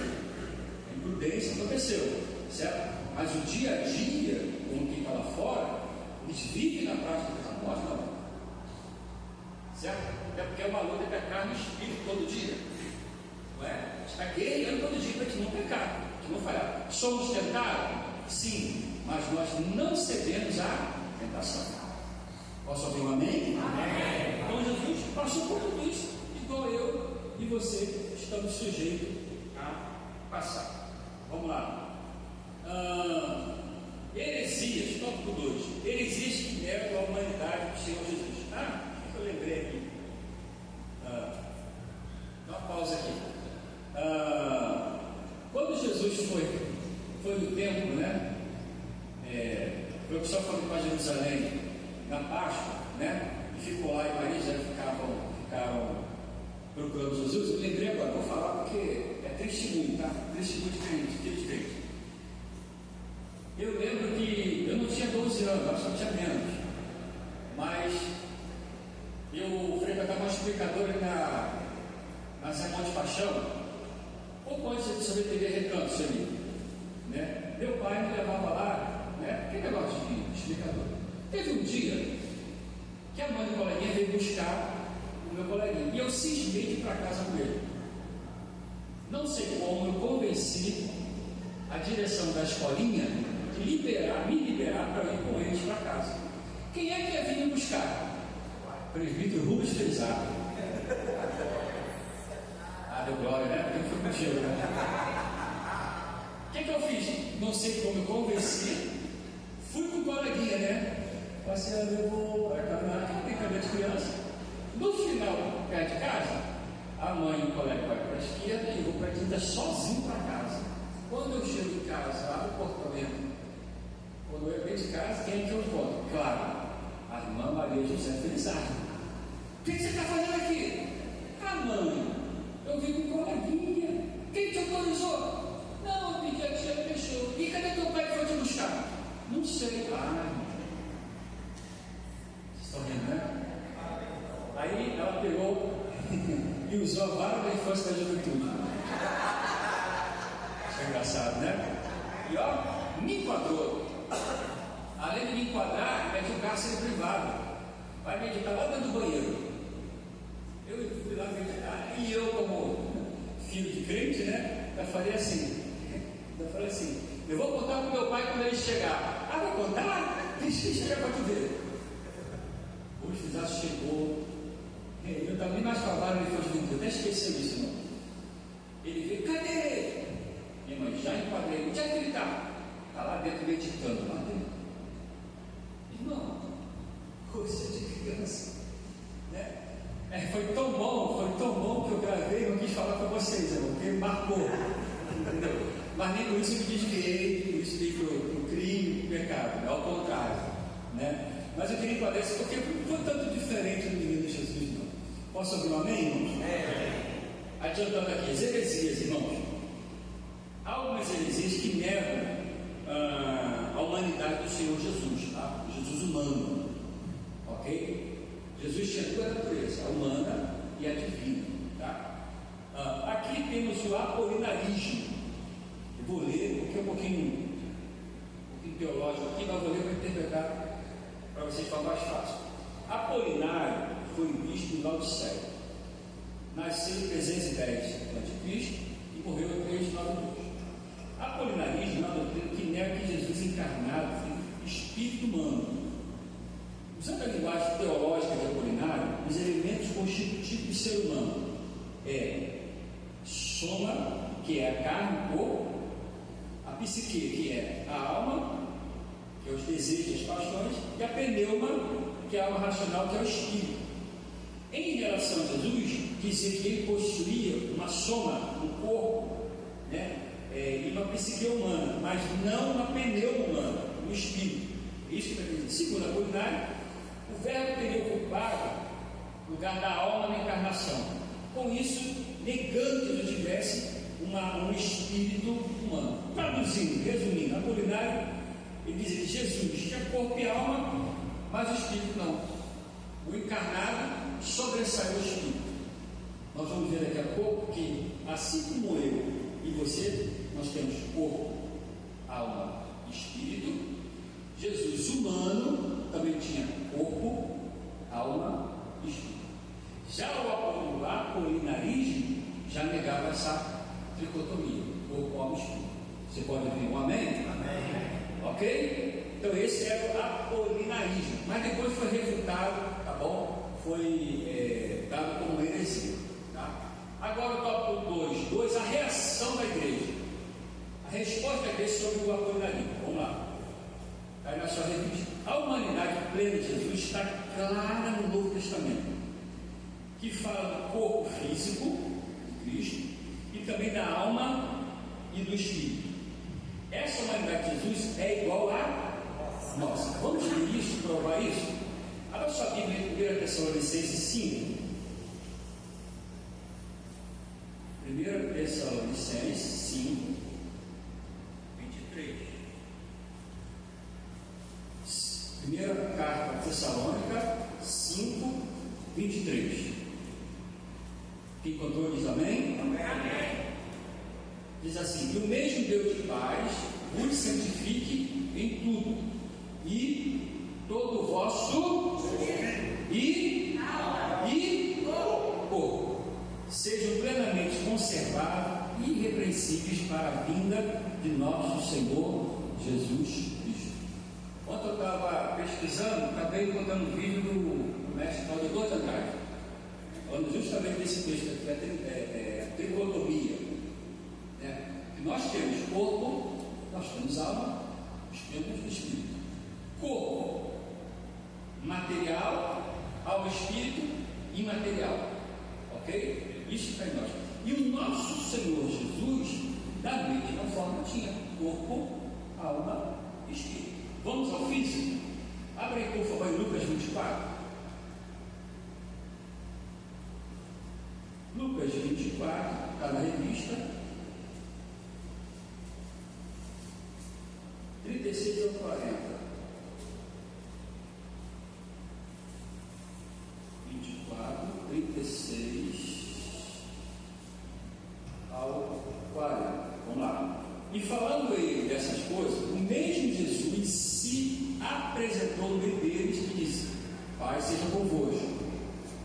Imprudência aconteceu, certo? Mas o dia a dia, como quem está lá fora, eles vivem na prática dessa morte, não. Certo? É porque é uma luta entre a carne e o espírito todo dia. Não é? A gente está guerreando todo dia para a gente não pecar, para a gente não falhar. Somos tentados? Sim, mas nós não cedemos à tentação. Posso ouvir um amém? Amém. Então Jesus passou por tudo isso, igual eu e você estamos sujeitos a passar. Vamos lá. Heresias, tópico 2. Heresias que negam a humanidade do Senhor Jesus. O que eu lembrei aqui? Dá uma pausa aqui. Quando Jesus foi no templo, né? O pessoal foi para Jerusalém na Páscoa, né? E ficou lá e Maria já ficaram procurando Jesus. Eu lembrei agora, vou falar porque é testemunho, tá? Testemunho diferente, filho de crente. Eu lembro que eu não tinha 12 anos, acho que tinha menos, mas eu frequentava uma explicadora na Zé Monte Paixão, pouco antes de saber TV Recanto, né? Meu pai me levava lá, né? Que negócio de explicador. Teve um dia que a mãe do coleguinha veio buscar o meu coleguinha e eu cismei de ir para casa com ele. Não sei como eu convenci a direção da escolinha de me liberar para ir com eles para casa. Quem é que ia vir me buscar? Presbítero Rubens Felizardo. Deu glória, né? Porque eu fui contigo, né? O que eu fiz? Não sei como eu convenci. Fui com o coleguinha, né? Passei a levou aquela brincadeira de criança. No final, perto de casa, a mãe e o colega vai para a esquerda e eu vou para a direita sozinho para casa. Quando eu chego em casa, abro o portamento. Quando eu venho de casa, quem é que eu encontro? Claro, a irmã Maria José Felizardo. O que você está fazendo aqui? Mãe, eu vim com coleguinha. Quem te autorizou? Não, eu pedi a tia me deixou. E cadê teu pai que foi te buscar? Não sei. Vocês estão rindo, né? Aí ela pegou e usou a vara da infância da juventude. Isso é engraçado, né? E me enquadrou. Além de me enquadrar, mete um cárcere privado. Vai meditar lá dentro do banheiro. Eu fui lá meditar. E eu, como filho de crente, né? Eu falei assim: eu vou contar para o meu pai quando ele chegar. Vai contar? Deixa ele chegar para tu ver. O Fizaço chegou. Eu estava nem mais falando, ele foi de dentro. Até esqueceu isso, não. Ele veio: cadê ele? Minha mãe, já enquadrei. Onde é que ele está? Está lá dentro meditando, lá dentro. Irmão, coisa de criança, né? Foi tão bom que eu gravei e não quis falar para vocês, irmão, porque marcou, entendeu? Mas nem por isso eu me desviei, por isso dei para o crime, para o pecado, é ao contrário, né? Mas eu queria enquadrar isso porque não foi tanto diferente do menino de Jesus, não. Posso ouvir um amém, irmãos? Adiantando aqui, as heresias, irmãos. Há algumas heresias que negam a humanidade do Senhor Jesus, tá? Jesus humano, ok? Jesus tinha duas naturezas, a humana e a divina, tá? Aqui temos o apolinarismo. Eu vou ler, porque é um pouquinho teológico aqui, mas vou ler para interpretar para vocês ficar mais fácil. Apolinário foi visto em Laodiceia, nasceu em 310 a.C. e morreu em 392. Apolinarismo é uma doutrina que nega que Jesus encarnado foi espírito humano. Usando a linguagem teológica de Apolinário, os elementos constitutivos do ser humano é soma, que é a carne, o corpo, a psique, que é a alma, que é os desejos e as paixões, e a pneuma, que é a alma racional, que é o espírito. Em relação a Jesus, dizia que ele possuía uma soma, um corpo, né? E uma psique humana, mas não uma pneuma humana, um espírito. Isso que está dizendo. Segundo Apolinário, o verbo teria ocupado o lugar da alma na encarnação. Com isso, negando que Jesus tivesse um espírito humano. Traduzindo, resumindo, Apolinário, ele dizia que Jesus tinha corpo e alma, mas o espírito não. O encarnado sobressaiu o espírito. Nós vamos ver daqui a pouco que, assim como eu e você, nós temos corpo, alma e espírito. Jesus humano também tinha corpo, alma e espírito. Já o apolinarismo já negava essa tricotomia, corpo, alma e espírito. Você pode ouvir um amém? Amém. Ok? Então esse era o apolinarismo, mas depois foi refutado, tá bom? Foi dado como heresia. Tá? Agora o tópico 2, a reação da igreja. A resposta da igreja sobre o apolinarismo. Vamos lá. Está aí na sua revista. A humanidade plena de Jesus está clara no Novo Testamento, que fala do corpo físico de Cristo e também da alma e do espírito. Essa humanidade de Jesus é igual a nossa. Vamos ver isso, provar isso? Abra sua Bíblia em 1 Tessalonicenses 5. 1 Tessalonicenses 5, 23. Primeira carta a Tessalônica 5, 23. Quem encontrou diz amém? Amém. Diz assim: e o mesmo Deus de paz vos santifique em tudo, e todo o vosso corpo sejam plenamente conservados e irrepreensíveis para a vinda de nosso Senhor Jesus Cristo. Ontem eu estava pesquisando, acabei encontrando um vídeo do mestre Claudio Andrade, falando justamente desse texto aqui, a tricotomia. Que nós temos corpo, nós temos alma, nós temos espírito. Corpo material, alma, espírito imaterial. Ok? Isso está em nós. E o nosso Senhor Jesus, da mesma forma, tinha corpo, alma e espírito. Vamos ao físico? Abre aí, por favor, em Lucas 24. Lucas 24, está na revista. 36 ao 40. 24, 36 ao 40. Vamos lá. E falando ele dessas coisas, o mesmo Jesus se apresentou no meio deles e disse: Pai seja convosco.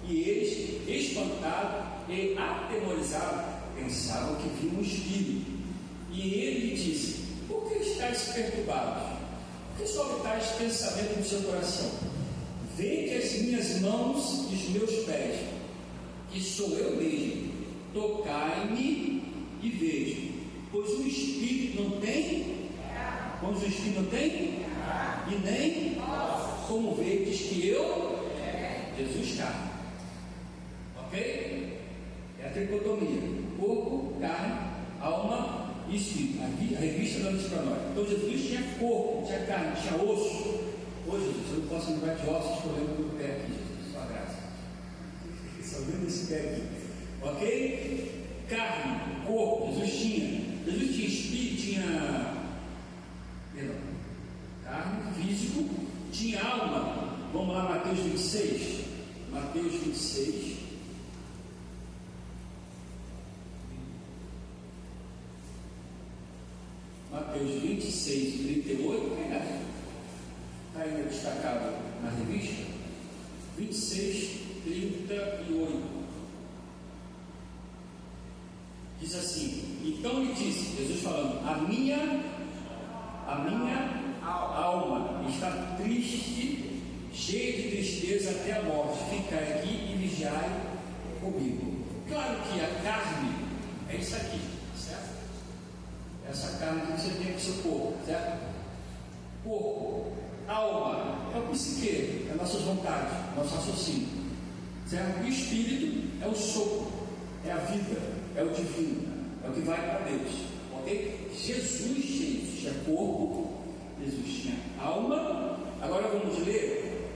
E eles, espantados e atemorizados, pensavam que viam um espírito. E ele lhe disse: Por que estáis perturbados? Por que soltais pensamento no seu coração? Vede as minhas mãos e os meus pés, que sou eu mesmo. Tocai-me e vejo. Pois o Espírito não tem, e nem como vedes que eu, Jesus carne. Ok? É a tricotomia: corpo, carne, alma e espírito. A revista não diz para nós. Então Jesus tinha corpo, tinha carne, tinha osso. Hoje, Jesus, eu não posso lembrar de ossos que eu lembro do pé aqui, Jesus, sua graça. Só lembro desse pé aqui. Ok? Carne, corpo, Jesus tinha. Jesus tinha espírito, carne, físico, tinha alma. Vamos lá, Mateus 26. Mateus 26. Mateus 26 e 38. Está ainda destacado na revista. 26, 38. Diz assim: então lhe disse, Jesus falando, a minha alma está triste, cheia de tristeza até a morte. Ficai aqui e vigiai comigo. Claro que a carne é isso aqui, certo? Essa carne que você tem aqui no seu corpo, certo? Corpo, alma, é o psique, é nossas vontades, nosso raciocínio, certo? E o espírito é o sopro, é a vida, é o divino, é o que vai para Deus, ok? Jesus tinha corpo, Jesus tinha alma. Agora vamos ler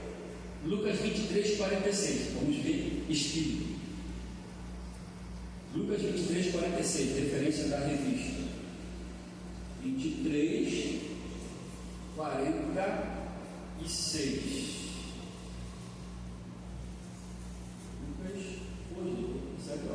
Lucas 23, 46. Vamos ver espírito. Lucas 23, 46, referência da revista. 23, 46. Lucas, hoje, sabe, ó.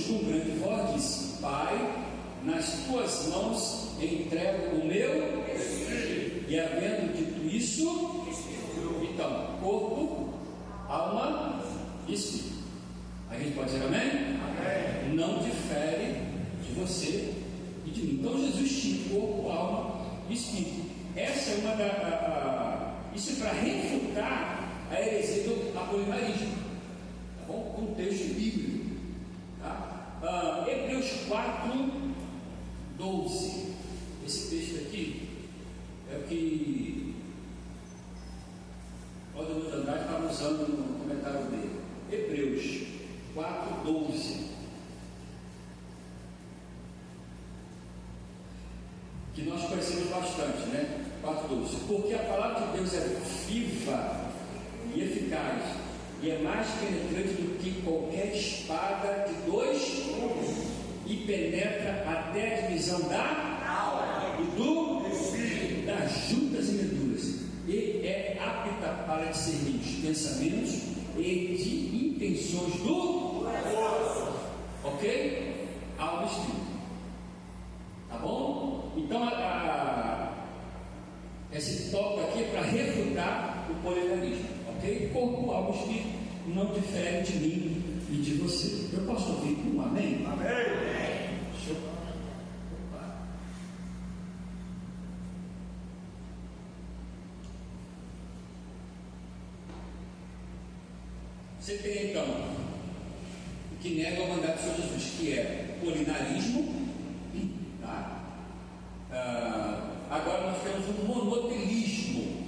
com grande voz disse: Pai, nas tuas mãos entrego o meu espírito. E havendo dito isso, então, corpo, alma e espírito. A gente pode dizer amém? Amém. Não difere de você e de mim. Então Jesus tinha corpo, alma e espírito. Essa é uma isso é para refutar a heresia do apolinarismo. Tá bom? Com um texto bíblico. Tá? Hebreus 4, 12. Esse texto aqui é o que o Ademir Andrade estava usando no comentário dele. Hebreus 4, 12. Que nós conhecemos bastante, né? 4, 12. Porque a palavra de Deus é viva e eficaz, e é mais penetrante do que qualquer espada de dois gumes, e penetra até a divisão da alma e do espírito, das juntas e medulas, e é apta para discernir os pensamentos e de intenções do coração. Ok? Alma e espírito. Tá bom? Então esse tópico aqui é para refutar o polilarismo. Ok? Corpo, alma e espírito não difere de mim e de você. Eu posso ouvir um amém? Amém. Show. Você tem então o que nega o mandato do Senhor Jesus, que é polinarismo. Tá? Agora nós temos um monotelismo.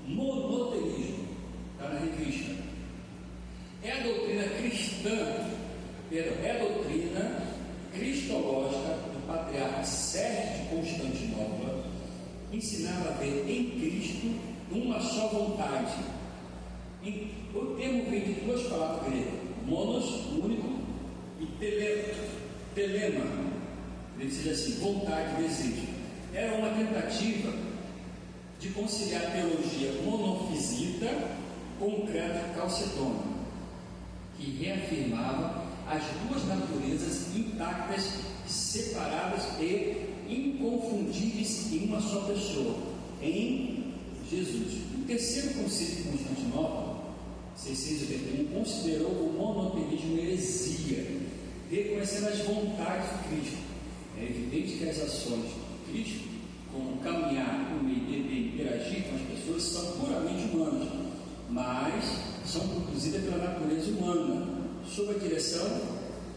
Monotelismo. Está na revista. É a doutrina cristã, é a doutrina cristológica do patriarca Sérgio de Constantinopla, ensinava a ver em Cristo uma só vontade. O termo vem de duas palavras gregas: monos, único, e telema, ele diz assim: vontade, desejo. Era uma tentativa de conciliar a teologia monofisita com o credo calcedônico, que reafirmava as duas naturezas intactas, separadas e inconfundíveis em uma só pessoa, em Jesus. O terceiro concílio de Constantinopla, 681, considerou o monoteísmo heresia, reconhecendo as vontades de Cristo. É evidente que as ações de Cristo, como caminhar, comer, beber, interagir com as pessoas, são puramente humanas, mas são conduzidas pela natureza humana, sob a direção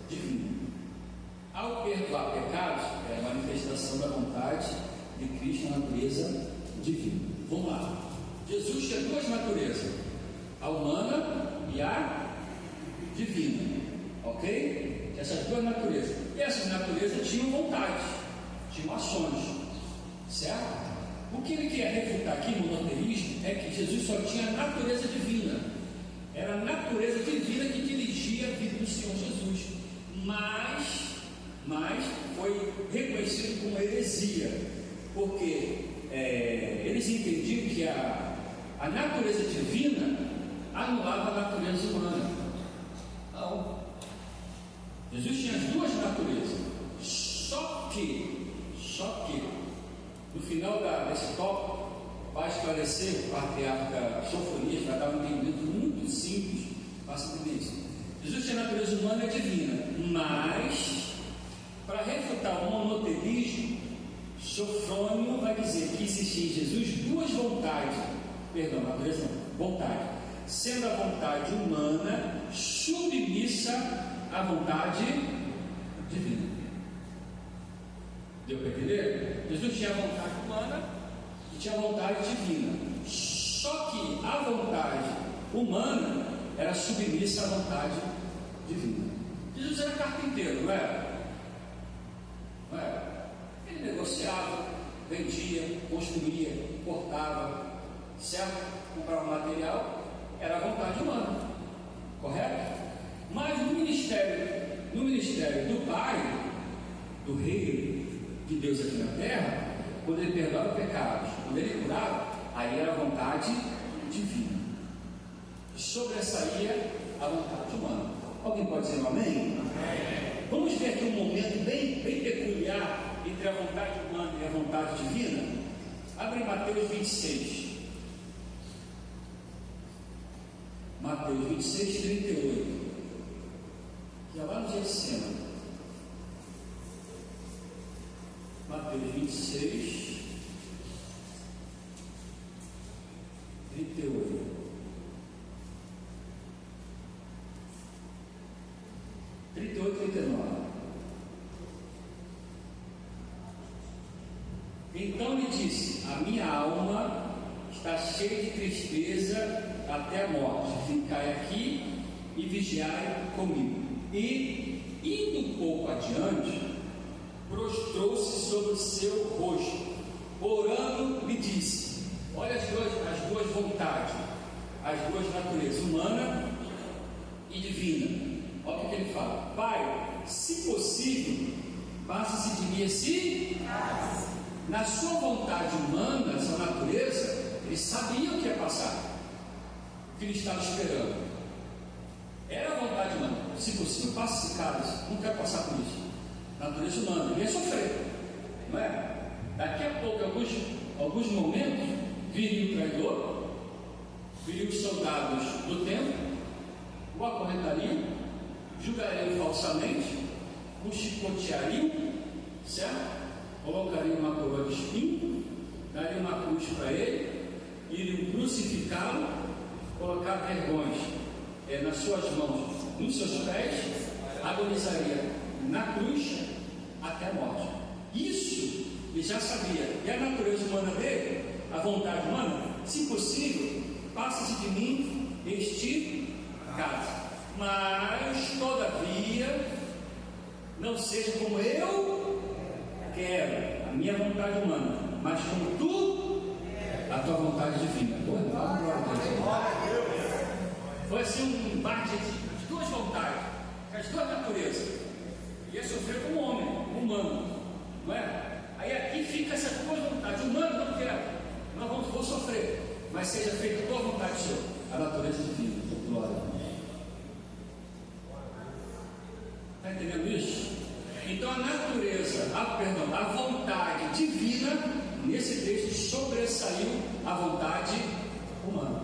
divina. Ao perdoar pecados, é a manifestação da vontade de Cristo na natureza divina. Vamos lá. Jesus tinha duas naturezas: a humana e a divina. Ok? Essas duas naturezas. E essas naturezas tinham vontade, tinham ações. Certo? O que ele quer refutar aqui no monoteísmo é que Jesus só tinha a natureza divina. Era a natureza divina que dirigia a vida do Senhor Jesus. Mas foi reconhecido como heresia, porque eles entendiam que a natureza divina anulava a natureza humana. Não. Jesus tinha as duas naturezas. Só que no final desse tópico vai esclarecer o patriarca Sofonias, vai dar um entendimento muito simples para entender isso. Jesus tinha a natureza humana e divina, mas para refutar o monoteísmo, Sofrônio vai dizer que existia em Jesus duas vontades, natureza não, vontade, sendo a vontade humana submissa à vontade divina. Deu para entender? Jesus tinha a vontade humana e tinha a vontade divina. Só que a vontade humana era submissa à vontade divina. Jesus era carpinteiro, não era? Não era? Ele negociava, vendia, construía, cortava, certo? Comprava material, era a vontade humana, correto? Mas no ministério do Pai, do Rei de Deus aqui na terra, quando ele perdoava pecados, quando ele curava, aí era a vontade divina, sobressaía a vontade humana. Alguém pode dizer um amém? Amém. Vamos ver aqui um momento bem peculiar entre a vontade humana e a vontade divina. Abre Mateus 26. Mateus 26, 38. Que é lá no Getsemane. Mateus 26, 38. 38, 39. Então lhe disse: a minha alma está cheia de tristeza até a morte. Ficai aqui e vigiai comigo. E, indo um pouco adiante, prostrou-se sobre o seu rosto, orando, lhe disse: olha as duas vontades, as duas naturezas, humana e divina. Olha o que ele fala: Pai, se possível, passa-se de mim esse. Na sua vontade humana, essa natureza, ele sabia o que ia passar, o que ele estava esperando. Era a vontade humana. Se possível, passe esse cálice. Não quero passar por isso. Natureza humana, ele ia sofrer, não é? Daqui a pouco, alguns momentos, viria o traidor, viria os soldados do templo, o acorrentariam, julgariam falsamente, o chicoteariam, certo? Colocariam uma coroa de espinho, dariam uma cruz para ele, iriam crucificá-lo, colocar vergões nas suas mãos, nos seus pés, agonizaria na cruz até a morte. Isso ele já sabia. E a natureza humana dele, a vontade humana, se possível, passa-se de mim este cálice. Mas, todavia, não seja como eu quero, a minha vontade humana, mas como tu, a tua vontade divina. Foi assim um embate de duas vontades, as duas naturezas. Ia sofrer como homem, humano, não é? Aí aqui fica essas duas vontades. Humano não quero, não vou sofrer, mas seja feita a tua vontade, Senhor, a natureza divina. Glória. Está entendendo isso? Então a natureza, a vontade divina, nesse texto sobressaiu a vontade humana.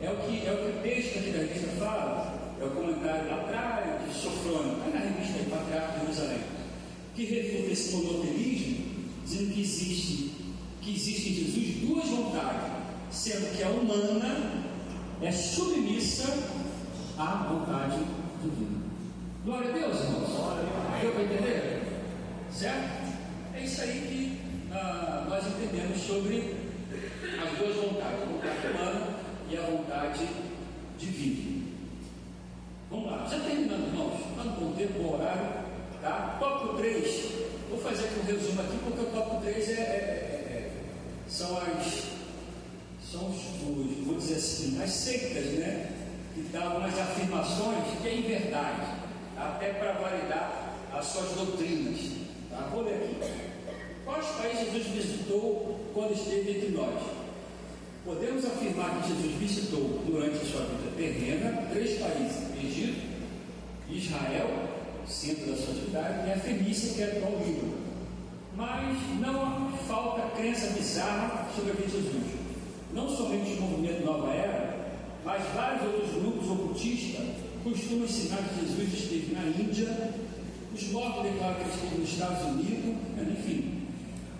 É o que o texto aqui da revista fala, é o comentário lá atrás de Sofrônio, lá na revista do Patriarca de Jerusalém, que refuta esse monoteísmo, dizendo que existe em Jesus duas vontades, sendo que a humana é submissa à vontade divina. Glória a Deus, irmãos. Deu para entender? Certo? É isso aí que nós entendemos sobre as duas vontades, a vontade humana e a vontade divina. Vamos lá, já terminando, irmãos. Está no bom tempo, bom horário. Tá? Tópico 3. Vou fazer aqui um resumo aqui, porque o tópico 3 são os, vou dizer assim, as seitas, né? Que dão algumas afirmações que é em verdade, até para validar as suas doutrinas. Tá? Vou ler aqui. Quais países Jesus visitou quando esteve entre nós? Podemos afirmar que Jesus visitou durante a sua vida terrena 3 países: Egito, Israel, centro da sua atividade, e a Fenícia, que é atual Líbano. Mas não falta crença bizarra sobre a vida de Jesus. Não somente o movimento Nova Era, mas vários outros grupos ocultistas costumam ensinar que Jesus esteve na Índia, os mortos declaram que ele esteve nos Estados Unidos, enfim.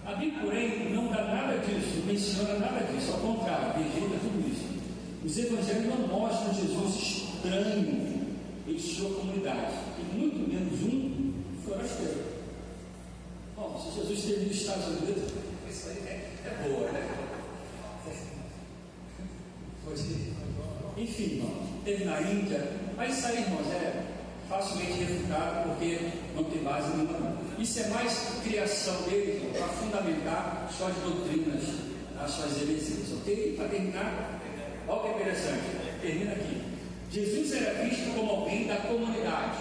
A Bíblia, porém, não dá nada disso, não menciona nada disso, ao contrário, rejeita tudo isso. Os evangelhos não mostram Jesus estranho em sua comunidade, e muito menos um forasteiro. Bom, se Jesus esteve nos Estados Unidos, isso aí é boa, né? Enfim, irmão, teve na Índia, mas isso aí, irmãos, é facilmente refutado porque não tem base nenhuma. Isso é mais criação deles para fundamentar suas doutrinas, as suas heresias, ok? Para terminar, olha que interessante, termina aqui. Jesus era visto como alguém da comunidade,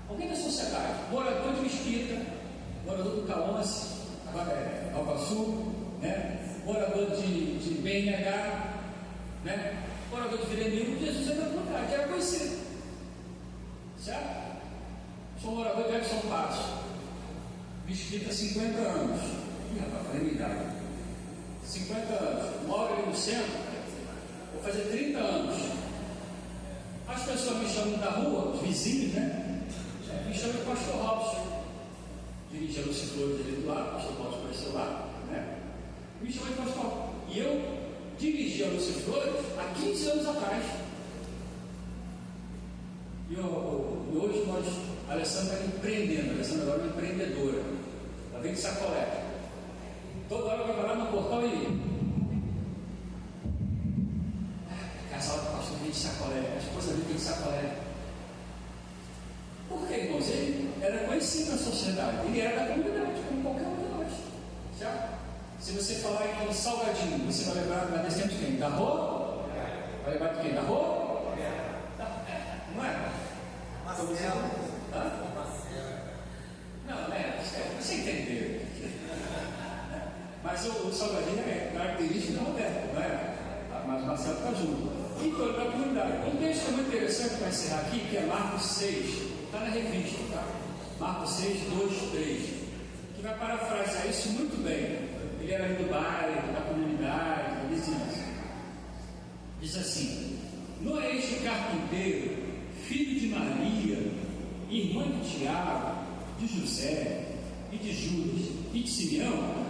alguém da sociedade, morador de Mesquita, morador do Cauãs, agora é Alva Sul, né? Morador de BNH, né? Morador de Viremiro. Jesus era da comunidade, era conhecido, certo? Sou morador de Edson Passo. Mesquita há 50 anos. Ih, rapaz, falei minha idade. 50 anos. Moro ali no centro. Vou fazer 30 anos. As pessoas me chamam da rua, os vizinhos, né? Me chamam de Pastor Robson. Dirige a Lúcia Flores ali do lado, Pastor Robson apareceu lá, né? Me chamam de Pastor Robson. E eu dirigi a Lúcia Flores há 15 anos atrás. E hoje a Alessandra está empreendendo. A Alessandra agora é uma empreendedora. Ela vem de sacolé. Toda hora vai parar no portal e casal do pastor vem de sacolé, a esposa dele vem de sacolé. Por quê, irmãos? Ele era conhecido na sociedade, ele era da comunidade, como qualquer um de nós. Certo? Se você falar em Salgadinho, você vai lembrar desse tempo de quem? Da rua? Vai lembrar de quem? Da rua? Não é? Marcelo. Não, né? Você entendeu. Mas o Salgadinho é característico da Roberto, não é? Mas o Marcelo está junto. Então, da comunidade. Um texto muito interessante para encerrar aqui, que é Marcos 6, está na revista, tá? Marcos 6, 2, 3, que vai parafrasear isso muito bem. Ele era do bairro, da comunidade, da vizinhança. Diz assim: não é este carpinteiro, filho de Maria, irmã de Tiago, de José, e de Judas, e de Simeão?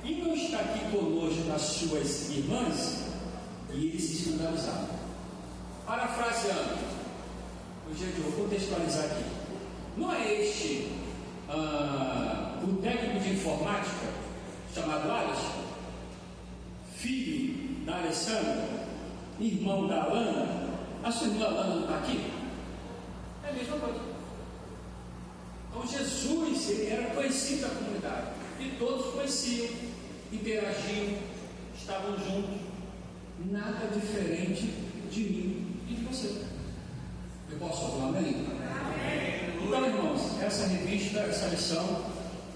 E não está aqui conosco as suas irmãs? E eles se escandalizaram. Parafraseando, eu vou contextualizar aqui. Não é este o técnico de informática chamado Alisson, filho da Alessandra, irmão da Alana? A sua irmã Alana não está aqui? É a mesma coisa. Então Jesus, ele era conhecido da comunidade e todos conheciam, interagiam, estavam juntos. Nada diferente de mim e de você. Eu posso falar amém? Amém? Então, irmãos, essa revista, essa lição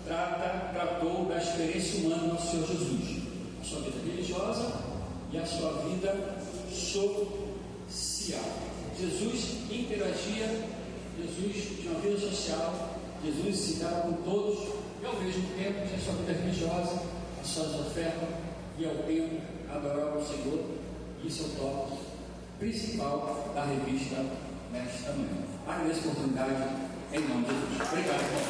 tratou da experiência humana do nosso Senhor Jesus, a sua vida religiosa e a sua vida social. Jesus interagia, Jesus tinha uma vida social, Jesus se dava com todos e ao mesmo tempo tinha a sua vida religiosa, as suas ofertas e ao tempo adorar o Senhor. Isso é o tópico principal da revista nesta manhã. Agradeço a oportunidade em nome de Jesus. Obrigado, irmão.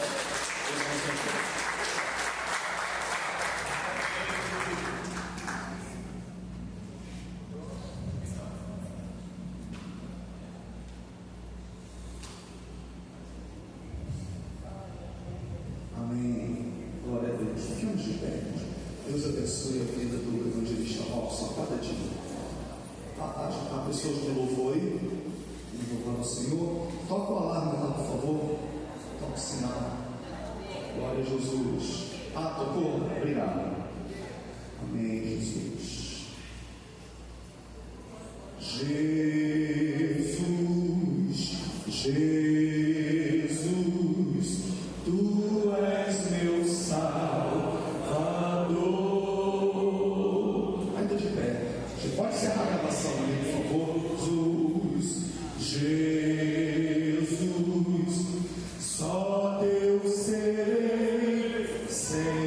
Amém. Glória a Deus. Fiquemos de pé. Deus abençoe a vida do evangelista Robson a cada dia. Há pessoas no louvor aí, louvando ao Senhor. Toca o alarme lá, por favor. Toca o sinal. Glória a Jesus. Tocou? Obrigado. Amém, Jesus. Jesus, Tu és meu Salvador. Ainda de pé. Você pode encerrar a gravação ali, por favor. Jesus, só Teu serei, Senhor.